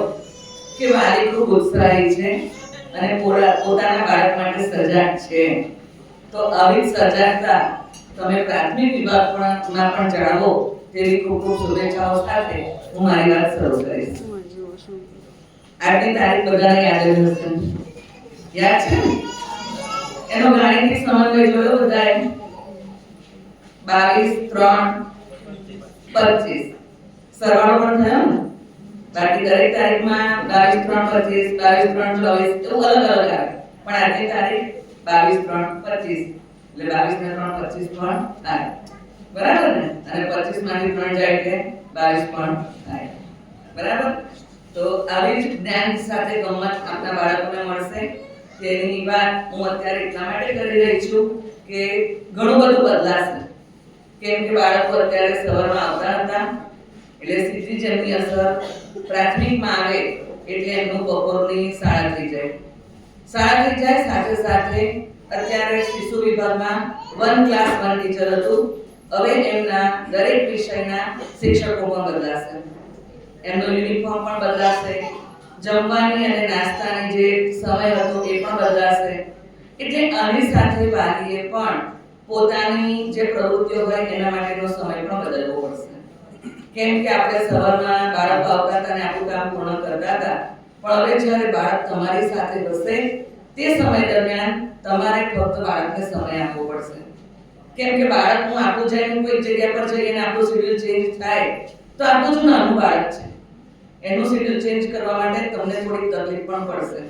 કે વાલી ખૂબ ઉત્સાહી છે અને પોતાના બાળક માટે સજાગ છે. તો આવી જ સજાગતા તમે પ્રાથમિક વિભાગમાં પણ જાળવો તેવી ખૂબ ખૂબ શુભેચ્છાઓ સાથે હું મારી વાત શરૂ કરીશ. આજની તારીખ બધાને યાદ જ હશે. યાદ છે ને? એનો ગાણિતિક સમન્વય જોયો બધાએ? 22, 3, 25 સરવાળો પણ થયો ને? બાકી દરેક તારીખમાં 22, 3, 25, 22, 3, 24 એવું અલગ અલગ આવે, પણ આજની તારીખ 22, 3, 25 એટલે 22 ને 3, 25 પણ આવે, બરાબર ને? અને 25 માંથી 3 જાય એટલે 22 પણ થાય, બરાબર? તો આવી જ જ્ઞાન સાથે ગમત આપના બાળકોને મળશે તેની વાત હું અત્યારે એટલા માટે કરી રહી છું કે ઘણું બધું બદલાશે. કેમ કે બાળકો અત્યારે સવારમાં આવતા હતા એટલે સીધી જેમની અસર પ્રાથમિકમાં આવે એટલે એમનું બપોરની શાળા થઈ જાય. સાથે સાથે અત્યારે શિશુ વિભાગમાં 1 ક્લાસ 1 ટીચર હતું, હવે એમના દરેક વિષયના શિક્ષકો પણ બદલાશે, એમનો યુનિફોર્મ પણ બદલાશે, જમવાની અને નાસ્તાની જે સમય હતો એ પણ બદલાશે. એટલે આની સાથે વાલીએ પણ પોતાની જે પ્રવૃત્તિઓ હોય એના માટેનો સમય પણ બદલવો પડશે. કેમ કે આપણે સવારમાં બાળકો આવતા હતા અને આપણું કામ પૂર્ણ કરતા હતા, પણ હવે જ્યારે બાળક તમારી સાથે હશે તે સમય દરમિયાન તમારે ફક્ત બાળકને સમય આપવો પડશે. કેમ કે બાળકનું આપણું જઈને કોઈ જગ્યા પર જઈએ અને આપણું શેડ્યુલ ચેન્જ થાય તો આપણું જ નાનું બાળક છે, એનું શેડ્યુલ ચેન્જ કરવા માટે તમને થોડી તકલીફ પણ પડશે.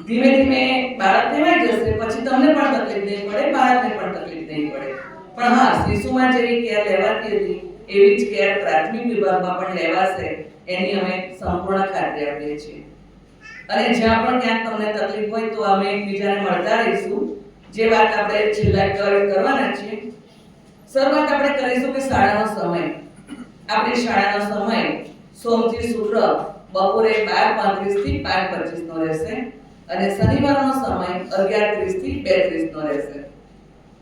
ધીમે ધીમે બાળક ટેવાઈ જશે, પછી તમને પણ તકલીફ નહીં પડે, બાળકને પણ તકલીફ નહીં પડે. પણ હા, શિશુમાં જેવી કેર લેવાતી હતી એવી જ કેર પ્રાથમિક વિભાગમાં પણ લેવાશે એની અમે સંપૂર્ણ ખાતરી આપીએ છીએ. અને જ્યાં પણ ક્યાંક તમને તકલીફ હોય તો અમે એકબીજાને મળતા રહીશું. જે વાત આપણે છેલ્લા કરવાના છીએ, શરૂઆત આપણે કરીશું કે શાળાનો સમય. આપણી શાળાનો સમય સોમથી શુક્ર બપોરે 12:35 થી 5:25 નો રહેશે અને શનિવારનો સમય 11:30 થી 2:30 નો રહેશે.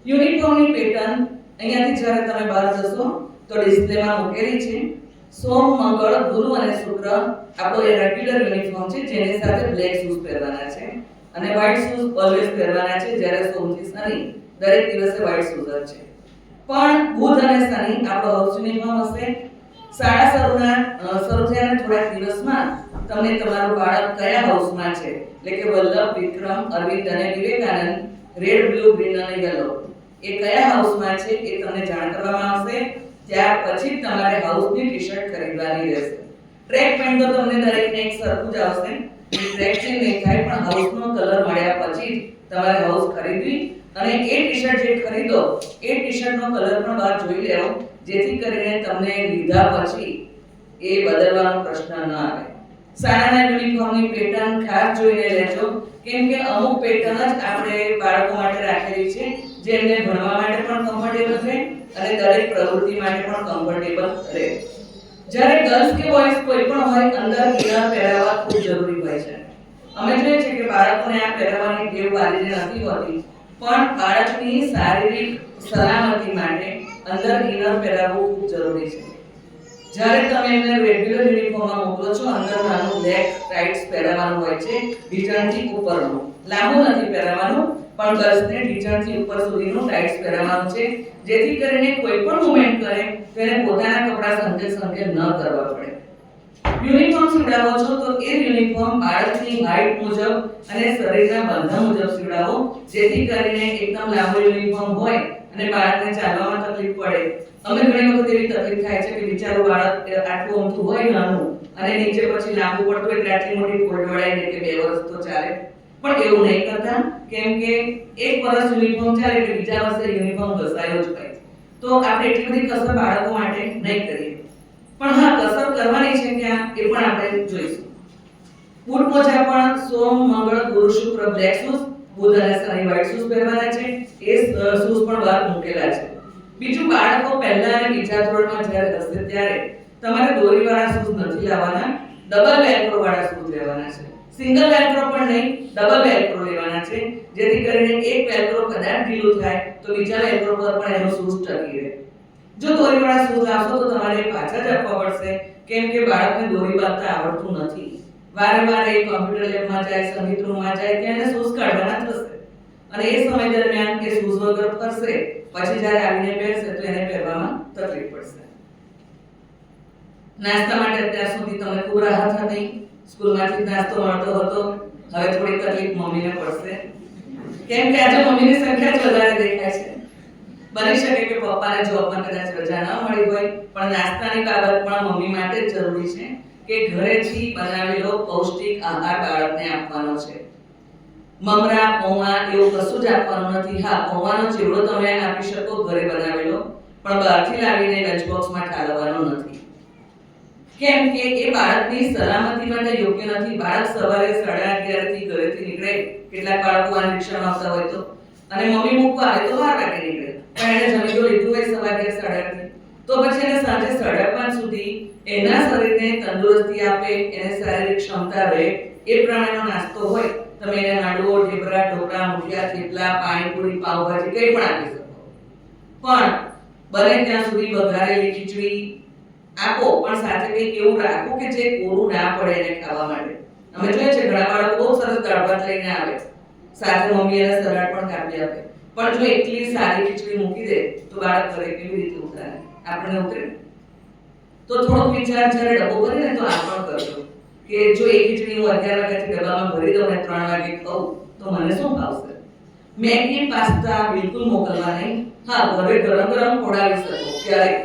યુનિફોર્મની પેટર્ન અહીંયાથી જ્યારે તમે બહાર જશો તો ડિસ્પ્લેમાં મૂકેલી છે. સોમ, મંગળ, ગુરુ અને શુક્ર આપણો એ રેગ્યુલર યુનિફોર્મ છે, જેની સાથે બ્લેક શૂઝ પહેરવાના છે અને વ્હાઇટ શૂઝ ઓલવેઝ પહેરવાના છે. જ્યારે સોમથી શનિ દરેક દિવસે વ્હાઇટ શૂઝ જ છે. પણ બુધ અને શનિ આપણો હાઉસ યુનિફોર્મ હશે. શાળા શરૂ થયાના થોડાક દિવસમાં તમને તમારું બાળક કયા હાઉસમાં છે, એટલે કે વલ્લભ, વિક્રમ, અરવિંદ અને વિવેકાનંદ, રેડ, બ્લુ, ગ્રીન અને યલો એ કયા હાઉસમાં છે એ તમને જાણ કરવામાં આવશે. ત્યાર પછી તમારે હાઉસની ટી-શર્ટ ખરીદવાની રહેશે. ટ્રેક પેન્ટ તો તમને દરેકને એક સરખું જ આવશે, ટ્રેક ચેન્જ નહીં થાય, પણ હાઉસનો કલર મળ્યા પછી તમારે હાઉસ ખરીદવી અને એ ટી-શર્ટ જે ખરીદો એ ટી-શર્ટનો કલર પણ બહાર જોઈ લેવો, જેથી કરીને તમને લીધા પછી એ બદલવાનો પ્રશ્ન ન આવે. શાળાના યુનિફોર્મની પેટર્ન ખાસ જોઈને લેજો, કેમ કે અમુક પેટર્ન જ આપણે બાળકો માટે રાખેલી છે જેમને ભણવા માટે પણ કમ્ફર્ટેબલ રહે અને દરેક પ્રવૃત્તિ માટે પણ કમ્ફર્ટેબલ રહે. જ્યારે ગર્લ્સ કે બોયઝ કોઈ પણ હોય, અંદર ઇનર પહેરાવવા ખૂબ જરૂરી હોય છે. અમે જોઈએ છે કે બાળકોને આ પહેરાવવાની ટેવ વાલીને નથી હોતી, પણ બાળકની શારીરિક સલામતી માટે અંદર ઇનર પહેરાવવું ખૂબ જરૂરી છે. જ્યારે તમે એમને રેગ્યુલર યુનિફોર્મમાં મોકલો છો, અંદર નાનું બ્લેક ટાઇટ્સ પહેરાવવાનું હોય છે, ઢીંચણથી ઉપરનું. લાંબુ નથી પહેરાવવાનું, પણ ગર્લ્સને ઢીંચણથી ઉપર સુધીનું ટાઇટ્સ પહેરાવવાનું છે, જેથી કરીને કોઈ પણ મુવમેન્ટ કરે તો એને પોતાના કપડાં સંકેલ ન કરવા પડે. યુનિફોર્મ સીવડાવો છો તો એ યુનિફોર્મ બાળકની હાઈટ મુજબ અને શરીરના બંધા મુજબ સીવડાવો, જેથી કરીને એકદમ લાંબો યુનિફોર્મ હોય અને બાળકને ચાલવામાં તકલીફ પડે. અમે ઘણી વખત એવી તકલીફ થાય છે કે બિચારું બાળક આટલું ઊંચું હોય નાનું અને નીચે પછી લાંબુ પડતું એટલે આટલી મોટી ફોલ્ડ વળાઈ દે કે 2 વર્ષ તો ચાલે, પણ એવું નહીં કરતા, કેમ કે 1 વર્ષ યુનિફોર્મ ચાલે એટલે બીજા વર્ષે યુનિફોર્મ ઘસાયો જ હોય. તો આપણે એટલી બધી કસર બાળકો માટે નહીં કરીએ, પણ હા કસર કરવાની છે ક્યાં એ પણ આપણે જોઈશું. બૂટ મોજા પણ સોમ મંગળ ગુરુ શુક્ર બ્લેક શૂઝ, બુધ અને શનિ વ્હાઇટ શૂઝ પહેરવાના છે. એ શૂઝ પણ બહાર મૂકેલા છે. બીજું, બાળકો પહેલા અને બીજા ધોરણમાં જ્યારે હશે ત્યારે તમારે દોરીવાળા શૂઝ નથી લાવવાના, ડબલ વેલ્ક્રો વાળા શૂઝ લેવાના છે. સિંગલ વેલ્ક્રો પણ નહીં, ડબલ વેલ્ક્રો લેવાના છે, જેથી કરીને એક વેલ્ક્રો કદાચ ઢીલું થાય તો બીજા વેલ્ક્રો પર પણ એનો શૂઝ ટકી રહે. જો દોરીવાળા શૂઝ લાવશો તો તમારે પાછા જ આપવા પડશે, કેમ કે બાળકને દોરી બાંધતા આવડતું નથી. વારંવાર એ કોમ્પ્યુટર લેબમાં જાય, સંગીત રૂમમાં જાય ત્યાં એને શૂઝ કાઢવાના થશે અને એ સમય દરમિયાન એ શૂઝ વગર ફરશે, પછી જ્યારે આવીને પહેરશે તો એને પહેરવામાં તકલીફ પડશે. નાસ્તા માટે અત્યાર સુધી તમને ખૂબ રાહત હતી, સ્કૂલમાંથી નાસ્તો મળતો હતો. હવે થોડી તકલીફ મમ્મીને પડશે, કેમ કે આજે મમ્મીની સંખ્યા જ વધારે દેખાય છે. બની શકે કે પપ્પાને જોબમાં કદાચ રજા ન મળી હોય, પણ નાસ્તાની બાબત પણ મમ્મી માટે જ જરૂરી છે કે ઘરેથી બનાવેલો પૌષ્ટિક આહાર બાળકને આપવાનો છે. મમરા પૌવા એવું કશું જ આપવાનું નથી. હા, પૌવાનો ચેવડો તમે આપી શકો ઘરે બનાવેલો, પણ બહારથી લાવીને લંચ બોક્સમાં ઠાલવવાનો નથી, કેમ કે એ બાળકની સલામતી માટે યોગ્ય નથી. બાળક સવારે 11:30 થી ઘરેથી નીકળે, કેટલાક બાળકો આ રિક્ષામાં આવતા હોય તો, અને મમ્મી મૂકવા આવે તો 12 વાગે નીકળે, પણ એને જમી તો લીધું હોય સવારે 11:30, તો પછી એને સાંજે 5:30 સુધી એના શરીરને તંદુરસ્તી આપે, એને શારીરિક ક્ષમતા રહે એ પ્રમાણેનો નાસ્તો હોય. તમે એને હાંડવો, ઢેબરા, ઢોકળા, મુઠિયા, થેપલા, પાણીપુરી, પાવભાજી કંઈ પણ આપી શકો, પણ બને ત્યાં સુધી વઘારેલી ખીચડી આપો, પણ સાથે કંઈક એવું રાખો કે જે કોરું ના પડે એને ખાવા માટે. અમે જોઈએ છે ઘણા બાળકો બહુ સરસ દાળ ભાત લઈને આવે, સાથે મમ્મી એને સલાડ પણ કાપી આપે, પણ જો એકલી સારી ખીચડી મૂકી દે તો બાળક ઘરે કેવી રીતે ઉતરે? આપણે ઉતરે? તો થોડોક વિચાર જ્યારે ડબ્બો ભરે ને તો આ પણ કરજો કે જો એ ખીચડી હું 11 વાગ્યાથી ડબ્બામાં ભરી દઉં ને 3 વાગે ખાઉં તો મને શું ભાવશે? મેગી પાસ્તા બિલકુલ મોકલવા નહીં. હા, ઘરે ગરમ ગરમ ખવડાવી શકો ક્યારેક,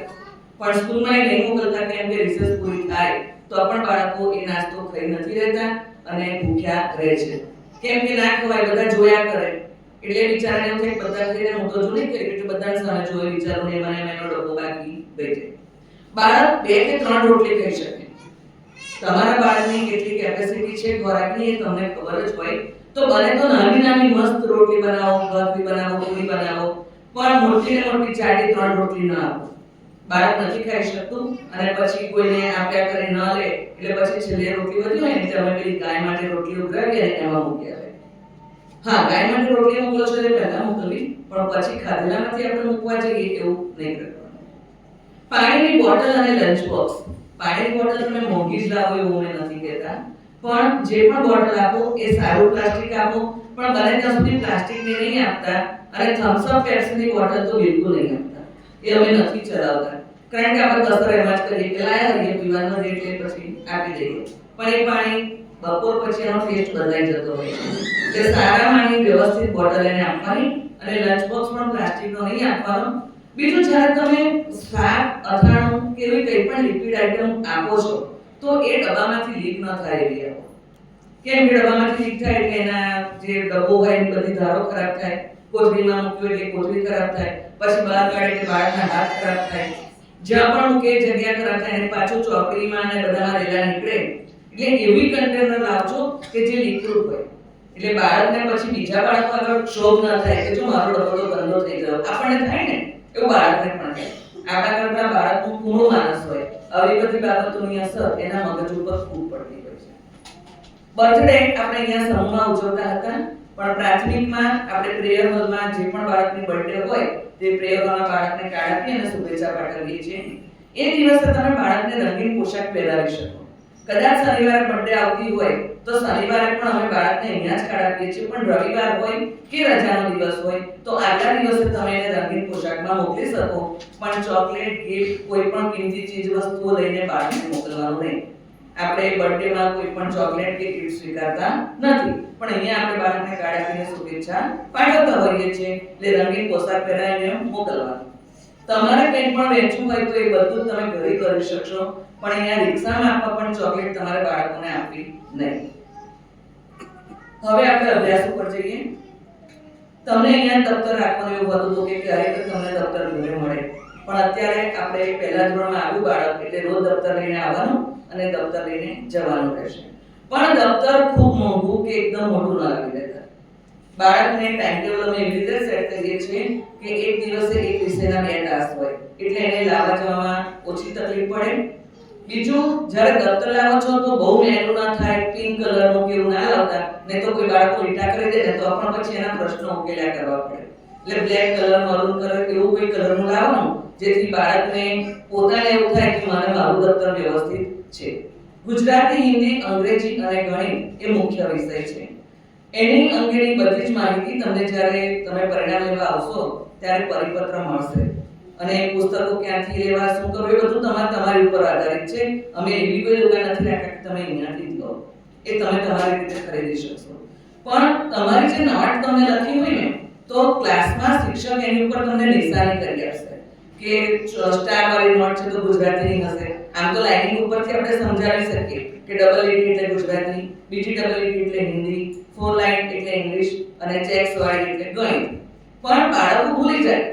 પણ સ્કૂલમાં નહીં મોકલતા, કેમ કે રિસેસ પૂરી થાય તો પણ બાળકો એ નાસ્તો ખાઈ નથી રહેતા અને ભૂખ્યા રહે છે. કેમ કે ના ખવાય, બધા જોયા કરે એટલે બિચારાને એવું થાય બધા ખાઈને હું તો જો નહીં કરી, એટલે બધાને સામે જોઈ વિચારું ને મને એનો ડબ્બો બાકી રહી જાય. બાળક 2 કે 3 રોટલી ખાઈ શકે. તમારા બાળકની કેટલી કેપેસિટી છે ખોરાકની એ તમને ખબર જ હોય, તો બને તો નાની નાની મસ્ત રોટલી બનાવો, ભાખરી બનાવો, પૂરી બનાવો, પણ મોટી ને મોટી જાડી 3 રોટલી ન આપો. બાળક નથી ખાઈ શકતું અને પછી કોઈને આપ્યા કરે ન લે, એટલે પછી છેલ્લે રોટલી વધી હોય ને તમે પેલી ગાય માટે રોટલી ઉઘરાવી અને એમાં મૂકી આવે. હા, ગાય માટે રોટલી મોકલો છો એટલે પહેલા મોકલવી, પણ પછી ખાધેલામાંથી આપણે મૂકવા જઈએ એવું નહીં કરવાનું. પાણીની બોટલ અને લંચ બોક્સ. પાણીની બોટલ તમે મોંઘી જ લાવો એવું મેં નથી કહેતા, પણ જે પણ બોટલ આપો એ સારું પ્લાસ્ટિક આપો, પણ બને ત્યાં સુધી પ્લાસ્ટિકની નહીં આપતા, અને થમ્સ અપ પેપ્સીની બોટલ તો બિલકુલ નહીં આપતા. એ અમે નથી ચલાવતા, કારણ કે આપણે કસર એમ જ કરીએ કે લાયા હરીએ પીવાનો રેટ લે પછી આપી દઈએ, પણ એ પાણી બપોર પછી એનો ટેસ્ટ બદલાઈ જતો હોય છે. એટલે સારા પાણી વ્યવસ્થિત બોટલ એને આપવાની, અને લંચ બોક્સ પણ પ્લાસ્ટિકનો નહીં આપવાનો. બીજું, જ્યારે તમે શાક, અથાણું કે એવી કંઈ પણ લિક્વિડ આઇટમ આપો છો તો એ ડબ્બામાંથી લીક ન થાય એવી આપો, કેમ કે ડબ્બામાંથી લીક થાય એટલે એના જે ડબ્બો હોય એની બધી ધારો ખરાબ થાય, કોથળીમાં મૂક્યું એટલે કોથળી ખરાબ થાય, પછી બહાર કાઢે એટલે બાળકના હાથ ખરાબ થાય, જ્યાં પણ મૂકે જગ્યા ખરાબ થાય, અને પાછું ચોકડીમાં અને બધામાં રેલા નીકળે. એટલે એવી કન્ટેનર લાવજો કે જે લિક્વિડ હોય, એટલે બાળકને પછી બીજા બાળકો આગળ ક્ષોભ ન થાય કે જો મારો ડબ્બો તો ગંદો થઈ ગયો. આપણને થાય ને એવું બાળકને પણ થાય. આપણા કરતા બાળકનું કૂણું માનસ હોય, આવી બધી બાબતોની અસર એના મગજ ઉપર ખૂબ પડતી હોય છે. બર્થડે આપણે અહીંયા સમૂહમાં ઉજવતા હતા, પણ પ્રાથમિકમાં આપણે પ્રેયર હોલમાં જે પણ બાળકની બર્થડે હોય તે પ્રેયર હોલમાં બાળકને કાર્ડ આપી અને શુભેચ્છા પાઠવીએ છીએ. એ દિવસે તમે બાળકને રંગીન પોશાક પહેરાવી શકો. કદાચ શનિવારે બર્થડે આવતી હોય તો શનિવારે પણ અમે બાળકને અહીંયા જ કાર્ડ આપીએ છીએ, પણ રવિવાર હોય કે રજાનો દિવસ હોય તો આગલા દિવસે તમે એને રંગીન પોશાકમાં મોકલી શકો, પણ ચોકલેટ, ગિફ્ટ, કોઈ પણ કિંમતી ચીજ વસ્તુઓ લઈને બાળકને મોકલવાનું નહીં. આપણે બર્થડેમાં કોઈ પણ ચોકલેટ કે ગિફ્ટ સ્વીકારતા નથી, પણ અહીંયા આપણે બાળકને કાર્ડ આપીને શુભેચ્છા પાઠવતા હોઈએ છીએ, એટલે રંગીન પોશાક પહેરાવીને મોકલવાનું. તમારે કંઈ પણ વેચવું હોય તો એ બધું તમે ઘરે કરી શકશો, પણ અહીંયા રિક્ષામાં આપવા પણ ચોકલેટ તમારે બાળકોને આપવી નહીં. હવે આપણે અભ્યાસ ઉપર જઈએ. તમને અહીંયા દફતર રાખવાનું એવું હતું કે ક્યારેક તમને દફતર ઘરે મળે, પણ અત્યારે આપણે પહેલા ધોરણમાં આવ્યું બાળક એટલે રોજ દફતર લઈને આવવાનું અને દફતર લઈને જવાનું રહેશે. પણ દફતર ખૂબ મોંઘું કે એકદમ મોટું ન લાવી દેતા. બાળકને ટાઈમ ટેબલ અમે એવી રીતે સેટ કરીએ છીએ કે એક દિવસે એક વિષયના 2 તાસ હોય, એટલે એને લાવવા જવામાં ઓછી તકલીફ પડે. બીજું, જ્યારે દફતર લાવો છો તો બહુ મહેંગું ના થાય, પિંક કલરનું કે એવું ના લાવતા, નહીં તો કોઈ બાળકો રીટા કરી દે ને તો પણ પછી એના પ્રશ્નો ઉકેલ્યા કરવા પડે. એટલે બ્લેક કલર, મરૂન કલર એવું કોઈ કલરનું લાવવાનું, જેથી બાળકને પોતાને એવું થાય કે મને મારું દફતર વ્યવસ્થિત છે. ગુજરાતી, હિન્દી, અંગ્રેજી અને ગણિત એ મુખ્ય વિષય છે. એની અંગેની બધી જ માહિતી તમને જ્યારે તમે પરિણામ લેવા આવશો ત્યારે પરિપત્ર મળશે, અને પુસ્તકો ક્યાંથી લેવા, શું કરવું, એ બધું તમારી ઉપર આધારિત છે. અમે એવી કોઈ દુકાન નથી રાખ્યા કે તમે અહીંયાથી જ લો, એ તમે તમારી રીતે ખરીદી શકશો. પણ તમારી જે નોટ તમને લખી હોય ને તો ક્લાસમાં શિક્ષક એની ઉપર તમને નિશાની કરી આપશે કે સ્ટાર વાળી નોટ છે તો ગુજરાતીની હશે. આમ તો લાઇનિંગ ઉપરથી આપણે સમજાવી શકીએ કે ડબલ લીટી એટલે ગુજરાતી, બીજી ડબલ લીટી એટલે હિન્દી, 4 લાઇન એટલે ઇંગ્લિશ અને ચેક્સ વાળી એટલે ગણિત. પણ બાળકો ભૂલી જાય,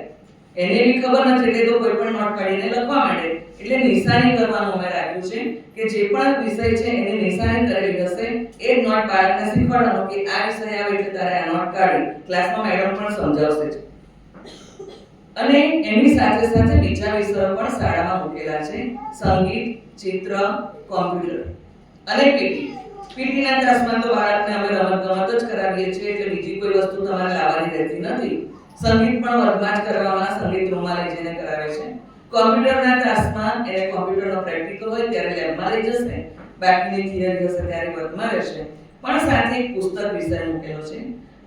એને એવી ખબર નથી કે તો કોઈ પણ નોટ કાઢીને લખવા માંડે. એટલે નિશાની કરવાનું અમે રાખ્યું છે કે જે પણ વિષય છે એની નિશાની કરેલી હશે એ જ નોટ બાળકને શીખવાડવાનો કે આ વિષય આવે એટલે તારે આ નોટ કાઢી. ક્લાસમાં મેડમ પણ સમજાવશે જ. અને એની સાથે સાથે બીજા વિષયો પણ શાળામાં મૂકેલા છે: સંગીત, ચિત્ર, કોમ્પ્યુટર અને પીટી. પીટીના ક્લાસમાં તો બાળકને અમે રમત જ કરાવીએ છીએ, એટલે બીજી કોઈ વસ્તુ તમારે લાવવાની રહેતી નથી. સંગીત પણ વર્ગમાં જ કરવામાં સંગીત રૂમમાં લઈ જઈને કરાવે છે. કોમ્પ્યુટરના ક્લાસમાં એને કોમ્પ્યુટરનો પ્રેક્ટિકલ હોય ત્યારે લેબમાં લઈ જશે, બાકીની થિયરી હશે ત્યારે વર્ગમાં રહેશે. પણ સાથે એક પુસ્તક વિષય મૂકેલો છે,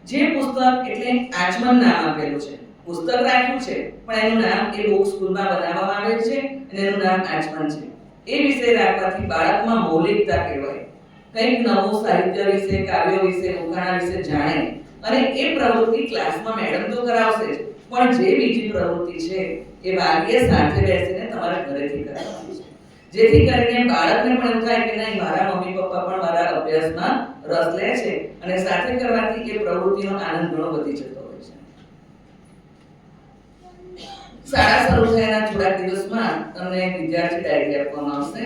જે પુસ્તક એટલે આચમન નામ આપેલું છે. પુસ્તક રાખ્યું છે પણ એનું નામ એ બુક સ્કૂલમાં બનાવવામાં આવેલ છે અને એનું નામ આચમન છે. એ વિષય રાખવાથી બાળકમાં મૌલિકતા કહેવાય, કંઈક નવું સાહિત્ય વિશે, કાવ્યો વિશે, ઉખાણા વિશે જાણે. અને એ પ્રવૃત્તિ ક્લાસમાં મેડમ તો કરાવશે જ, પણ જે બીજી પ્રવૃત્તિ છે એ વાલીએ સાથે બેસીને તમારા ઘરેથી કરાવવાની છે, જેથી કરીને બાળકને પણ એમ થાય કે નહીં, મારા મમ્મી પપ્પા પણ મારા અભ્યાસમાં રસ લે છે, અને સાથે કરવાથી એ પ્રવૃત્તિનો આનંદ ઘણો વધી જતો હોય છે. શાળા શરૂ થયાના થોડાક દિવસમાં તમને વિદ્યાર્થી ડાયરી આપવામાં આવશે.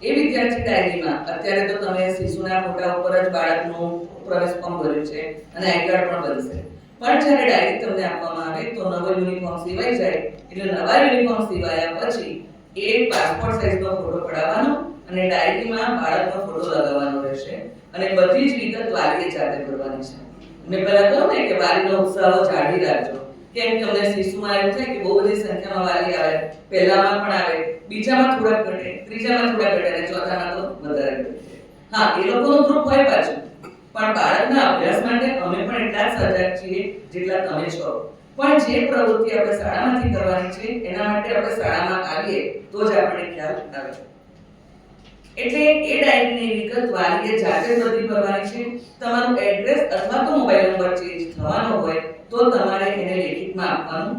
એ વિદ્યાર્થી ડાયરીમાં અત્યારે તો તમે શિશુના ફોટા ઉપર જ બાળકનું પ્રવેશ ફોર્મ ભર્યું છે અને આઈ કાર્ડ પણ બનશે, પણ જ્યારે ડાયરી તમને આપવામાં આવે તો નવો યુનિફોર્મ સિવાય જાય, એટલે નવા યુનિફોર્મ સિવાયા પછી એ પાસપોર્ટ સાઈઝનો ફોટો પડાવવાનો અને ડાયરીમાં બાળકનો ફોટો લગાવવાનો રહેશે, અને બધી જ વિગત વાલીએ જાતે ભરવાની છે. મેં પહેલા કહ્યું ને કે વાલીનો ઉત્સાહ જાળવી રાખજો, કેમ કે અમને શિશુમાં એવું થાય કે બહુ બધી સંખ્યામાં વાલી આવે, પહેલામાં પણ આવે, બીજામાં થોડાક ઘટે, ત્રીજામાં થોડાક ઘટે અને ચોથામાં તો વધારે ઘટે. હા, એ લોકોનું ગ્રુપ હોય પાછું, પણ બાળકના અભ્યાસ માટે અમે પણ એટલા જ સજાગ છીએ જેટલા તમે છો. પણ જે પ્રવૃત્તિ આપણે શાળામાંથી કરવાની છે એના માટે આપણે શાળામાં આવીએ તો જ આપણને ખ્યાલ આવે. એટલે એ ડાયરીની વિગત વાલીએ જાતે બધી ભરવાની છે. તમારું એડ્રેસ અથવા તો મોબાઈલ નંબર ચેન્જ થવાનો હોય તો તમારે એને લેખિતમાં આપવાનું.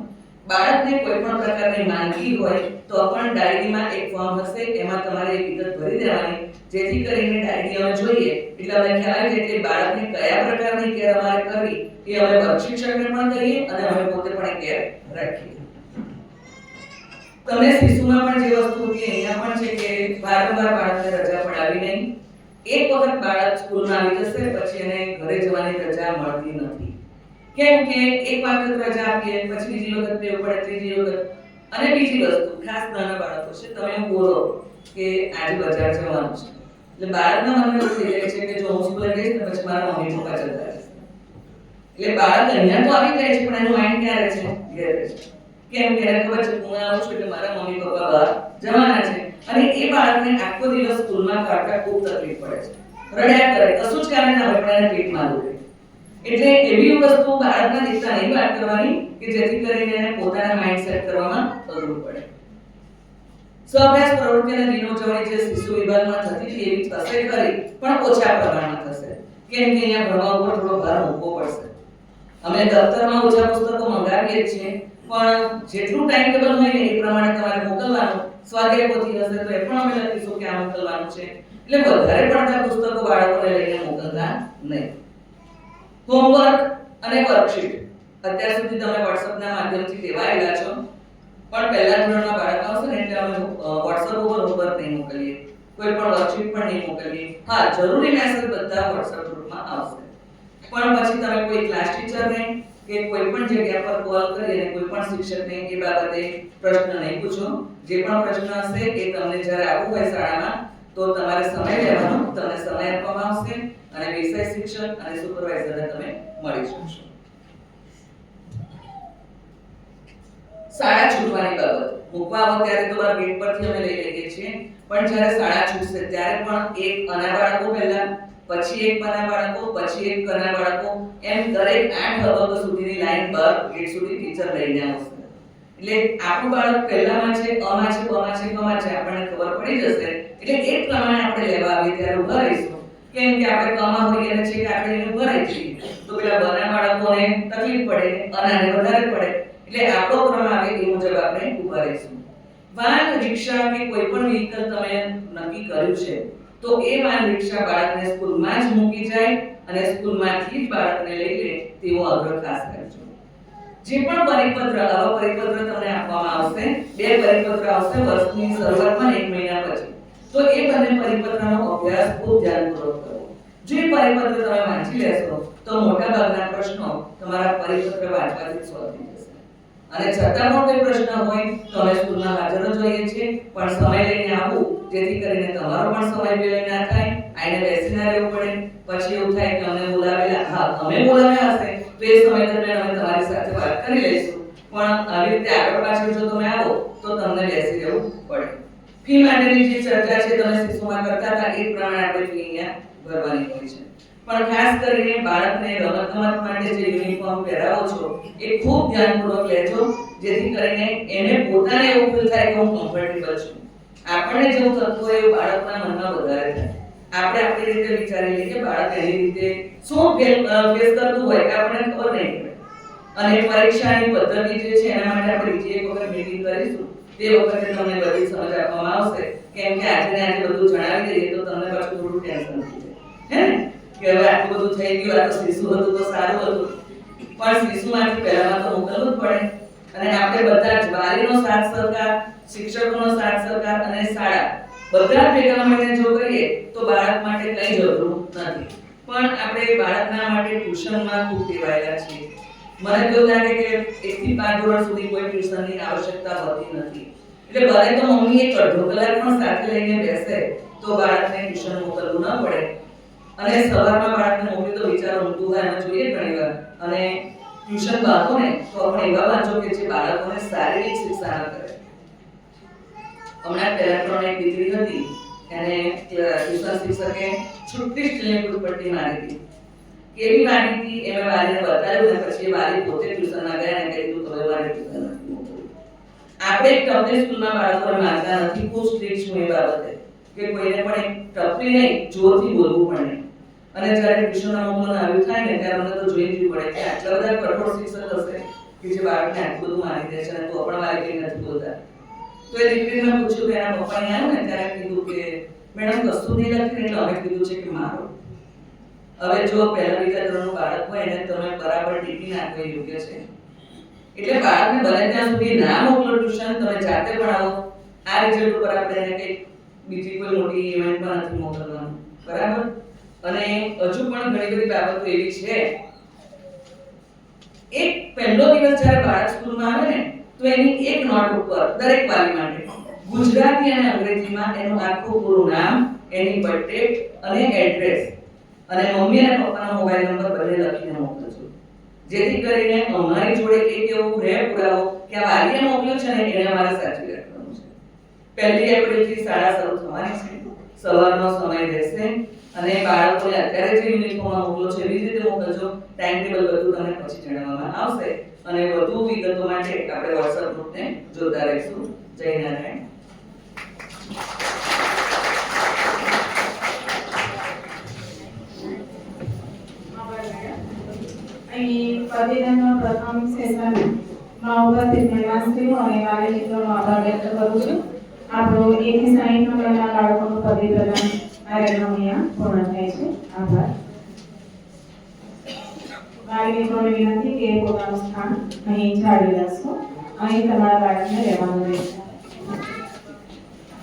બાળકને કોઈ પણ પ્રકારની માંદગી હોય તો પણ ડાયરીમાં એક ફોર્મ હશે, એમાં તમારે એ વિગત ભરી દેવાની, જેથી કરીને ડાયરી અમે જોઈએ એટલે અમને ખ્યાલ આવે કે બાળકને કયા પ્રકારની કેર અમારે કરવી એ અમે વર્ગ શિક્ષકને પણ કહીએ અને અમે પોતે પણ કેર રાખીએ. તમને શિશુમાં પણ જે વસ્તુ હતી અહીંયા પણ છે કે વારંવાર બાળકને રજા પડાવી નહીં. એક વખત બાળક સ્કૂલમાં આવી જશે પછી એને ઘરે જવાની રજા મળતી નથી, કેમ કે એક વખત રજા આપીએ પછી બીજી વખત ટેવ પડે, ત્રીજી વખત. અને બીજી વસ્તુ, ખાસ નાના બાળકો છે, તમે એમ બોલો કે આજે બજાર જવાનું છે એટલે બાળકના મનમાં એવું થઈ જાય છે કે જો હું સ્કૂલે જઈશ ને પછી મારા મમ્મી પપ્પા જતા રહેશે, એટલે બાળક અહીંયા તો આવી જાય છે પણ એનું માઇન્ડ ક્યાં રહે છે? ઘેર રહે છે. કેમ કે એને ખબર છે હું આવું છું એટલે મારા મમ્મી પપ્પા બહાર જવાના છે, અને એ બાળકને આખો દિવસ સ્કૂલમાં કાઢતા ખૂબ તકલીફ પડે છે, રડ્યા કરે, કશું જ કારણ ના હોય પણ એને પેટમાં દુખે. એટલે એવી વસ્તુ બાળકના દીકરા નહીં વાત કરવાની કે જેથી કરીને એને પોતાના માઇન્ડ સેટ કરવામાં અઘરું પડે. સ્વઅભ્યાસ પ્રવૃત્તિઓની દિન ઉજવણી જે શિશુ વિભાગમાં થતી હતી એવી થશે ખરી, પણ ઓછા પ્રમાણમાં થશે, કેમ કે અહીંયા ભણવા ઉપર થોડો ભાર મૂકવો પડશે. અમે દફતરમાં ઓછા પુસ્તકો મંગાવીએ છીએ, પણ જેટલું ટાઈમ ટેબલ હોય ને એ પ્રમાણે તમારે મોકલવાનું. સ્વાધ્યાય પોથી હશે તો એ પણ અમે લખીશું કે આ મોકલવાનું છે, એટલે વધારે પડતા પુસ્તકો બાળકોને લઈને મોકલતા નહીં. હોમવર્ક અને વર્કશીટ અત્યાર સુધી તમે WhatsAppના માધ્યમથી દેવાયેલા છો, પણ પહેલા ધોરણમાં બાળક આવશે ને એટલે અમે WhatsApp ઉપર હોમવર્ક નહીં મોકલીએ, કોઈ પણ વર્કશીટ પણ નહીં મોકલીએ. હા, જરૂરી મેસેજ બધા WhatsApp ગ્રુપમાં આવશે, પણ પછી તમે કોઈ ક્લાસ ટીચરને કે કોઈ પણ જગ્યા પર કોલ કરી અને કોઈ પણ શિક્ષકને એ બાબતે પ્રશ્ન નહીં પૂછો. જે પણ પ્રશ્ન હશે એ તમને જ્યારે આવવું હોય શાળામાં તો તમારે સમય લેવાનો, તમને સમય આપવામાં આવશે અને વિષય શિક્ષક અને સુપરવાઇઝરને તમે મળી શકશો. શાળા છૂટવાની બાબત મૂકવા આવો ત્યારે તો બાર ગેટ પરથી અમે લઈ લઈએ છીએ, પણ જ્યારે શાળા છૂટશે ત્યારે પણ એક અના બાળકો પહેલા, પછી એક બના બાળકો, પછી એક કના બાળકો, એમ દરેક 8 તબક્કો સુધીની લાઈન પર ગેટ સુધી ટીચર લઈને આવશે. એટલે આપણું બાળક પહેલામાં છે, અમાં છે, બમાં છે, કમાં છે, આપણને ખબર પડી જશે. એટલે એ પ્રમાણે આપણે લેવા આવીએ ત્યારે ઉભા રહીશું, કેમ કે આપણે કમાં હોઈએ અને છે કે આપણે એને ઉભા રહી છીએ તો પેલા બના બાળકોને તકલીફ પડે, અનાને વધારે પડે, એટલે આપણો ક્રમ આવે એ મુજબ આપણે ઉભા રહીશું. વાહન, રિક્ષા કે કોઈ પણ વ્હીકલ તમે નક્કી કર્યું છે તો એ વાહન રિક્ષા બાળકને સ્કૂલમાં જ મૂકી જાય અને સ્કૂલમાંથી જ બાળકને લઈ લે તેવો આગ્રહ ખાસ કરજો. જે પણ પરિપત્ર, આવા પરિપત્ર તમને આપવામાં આવશે, 2 પરિપત્ર આવશે વર્ષની શરૂઆતમાં 1 મહિના પછી, તો એ બંને પરિપત્રનો અભ્યાસ ખૂબ ધ્યાનપૂર્વક કરો. જો એ પરિપત્ર તમે વાંચી લેશો તો મોટા ભાગના પ્રશ્નો તમારા પરિપત્ર વાંચવાથી સોલ્વ થઈ જશે. અને છતાં પણ કોઈ પ્રશ્ન હોય તો અમે સ્કૂલમાં હાજર જ હોઈએ છીએ, પણ સમય લઈને આવવું જેથી કરીને તમારો પણ સમય વેલો ના થાય, આઈને બેસીને રહેવું પડે. પછી એવું થાય કે અમને બોલાવેલા, હા અમે બોલાવ્યા હશે તો એ સમય દરમિયાન અમે તમારી સાથે વાત કરી લઈશું, પણ આવી રીતે આગળ પાછળ જો તમે આવો તો તમને બેસી રહેવું પડે. ફી માટેની જે ચર્ચા છે તમે શિશુમાં કરતા હતા એ પ્રમાણે આપણે ફી અહીંયા ભરવાની હોય છે, પણ ખાસ કરીને બાળકને રમતગમત માટે જે યુનિફોર્મ પહેરાવો છો એ ખૂબ ધ્યાનપૂર્વક લેજો, જેથી કરીને એને પોતાને એવું ફીલ થાય કે હું કમ્ફર્ટેબલ છું. આપણને જેવું થતું હોય એવું બાળકના મનમાં વધારે થાય. આપણે આપણી રીતે વિચારી લઈએ કે બાળક એની રીતે શું ફેસ કરતું હોય આપણને ખબર નહીં પડે. અને પરીક્ષાની પદ્ધતિ જે છે એના માટે આપણે બીજી એક વખત મીટિંગ કરીશું, તે વખતે તમને બધી સમજ આપવામાં આવશે, કેમ કે આજે બધું જણાવી દઈએ તો તમને પાછું થોડું ટેન્શન થઈ જાય, હે ને, કે હવે આટલું બધું થઈ ગયું, આ તો શિશુ હતું તો સારું હતું, પણ શિશુમાંથી પહેલામાં તો મોકલવું જ પડે. અને આપણે બધા જ વાલીનો સાથ સહકાર, શિક્ષકોનો સાથ સહકાર અને શાળા બધા ભેગા મળીને જો કરીએ તો બાળક માટે કંઈ જ અઘરું નથી. પણ આપણે બાળકના માટે ટ્યુશનમાં ખૂબ ટેવાયેલા છીએ. મને તો લાગે કે 1 થી 5 ધોરણ સુધી કોઈ ટ્યુશનની આવશ્યકતા હોતી નથી, એટલે બને તો મમ્મી 1-1.5 કલાક પણ સાથે લઈને બેસે તો બાળકને ટ્યુશન મોકલવું ન પડે. અને સવારમાં બાળકને મોકલી તો બિચારો ઊંઘતું હોય અમે જોઈએ ઘણીવાર, અને ટ્યુશન બાળકો ને તો આપણે એવા વાંચો કે જે બાળકોને શારીરિક શિક્ષા કરે. હમણાં પહેલા પણ એક દીકરી હતી, એને ટ્યુશન શિક્ષકે છૂટી સ્ટીલની દુપટ્ટી મારી હતી. કેવી મારી હતી એ મેં વાલીને બતાવ્યું ને પછી વાલી પોતે ટ્યુશનમાં ગયા અને કીધું તો હવે મારે ટ્યુશન નથી મોકલવું. આપણે એક ટપલી સ્કૂલમાં બાળકોને મારતા નથી, ખૂબ સ્ટ્રિક્ટ છું એ બાબતે કે કોઈને પણ એક ટપલી નહીં, જોરથી બોલવું પણ નહીં. અને જ્યારે ટ્યુશનમાં મોકલવાનું આવ્યું થાય ને ત્યારે મને તો જોઈ જવું પડે કે આટલા બધા કઠોર શિક્ષક હશે કે જે બાળકને આટલું બધું મારી દે છે અને તો પણ વાલી કંઈ નથી બોલતા. તો એ દીકરીને પૂછ્યું કે એના પપ્પાને આવ્યું ને ત્યારે કીધું કે મેડમ કશું નહીં લખ્યું, એટલે અમે કીધું છે કે મારો. હવે જો પહેલા બીજા ધોરણનું બાળક હોય એને તમે બરાબર ટીપી નાખો એ યોગ્ય છે. એટલે બાળકને બને ત્યાં સુધી ના મોકલો ટ્યુશન, તમે જાતે ભણાવો. આ રિઝલ્ટ ઉપર આપણે એને કંઈ બીજી કોઈ મોટી ઇવેન્ટમાં નથી મોકલવાનું, બરાબર? અને હજુ પણ ઘણી બધી બાબતો એવી છે. એક પહેલો દિવસ જ્યારે બાળક સ્કૂલમાં આવે ને તો એની એક નોટ ઉપર દરેક વાલી માટે ગુજરાતી અને અંગ્રેજીમાં એનું આખું પૂરું નામ, એની બર્થડે અને એડ્રેસ અને મમ્મી અને પપ્પાનો મોબાઈલ નંબર બંને લખીને મોકલજો. જેથી કરીને અમારી જોડે એક એવો પુરાવો કે આ વાલીએ મોકલ્યું છે ને એને અમારે સાચવી રાખવાનું છે. 1 એપ્રિલથી શાળા શરૂ થવાની છે. સવારનો સમય રહેશે અને બાળકોને અત્યારે જે યુનિફોર્મમાં મોકલો છો એવી જ રીતે મોકલજો. ટાઈમ ટેબલ બધું તમને પછી જણાવવામાં આવશે અને વધુ વિગતો માટે આપણે WhatsApp ગ્રુપને જોતા રહીશું. જય નારાયણ. અહીં પદવીદાનના પ્રથમ સેશનમાં ઉપસ્થિત મહેમાનશ્રીઓ અને વાલી મિત્રોનો આભાર વ્યક્ત કરું છું. આપણો 1 થી 60 નંબરના બાળકોનું પદવી પ્રદાન કાર્યક્રમ અહીંયા પૂર્ણ થાય છે. આભાર. વાલી મિત્રોને વિનંતી કે પોતાનું સ્થાન અહીં જાળવી રાખશો. અહીં તમારા બાળકને રહેવાનું રહેશે.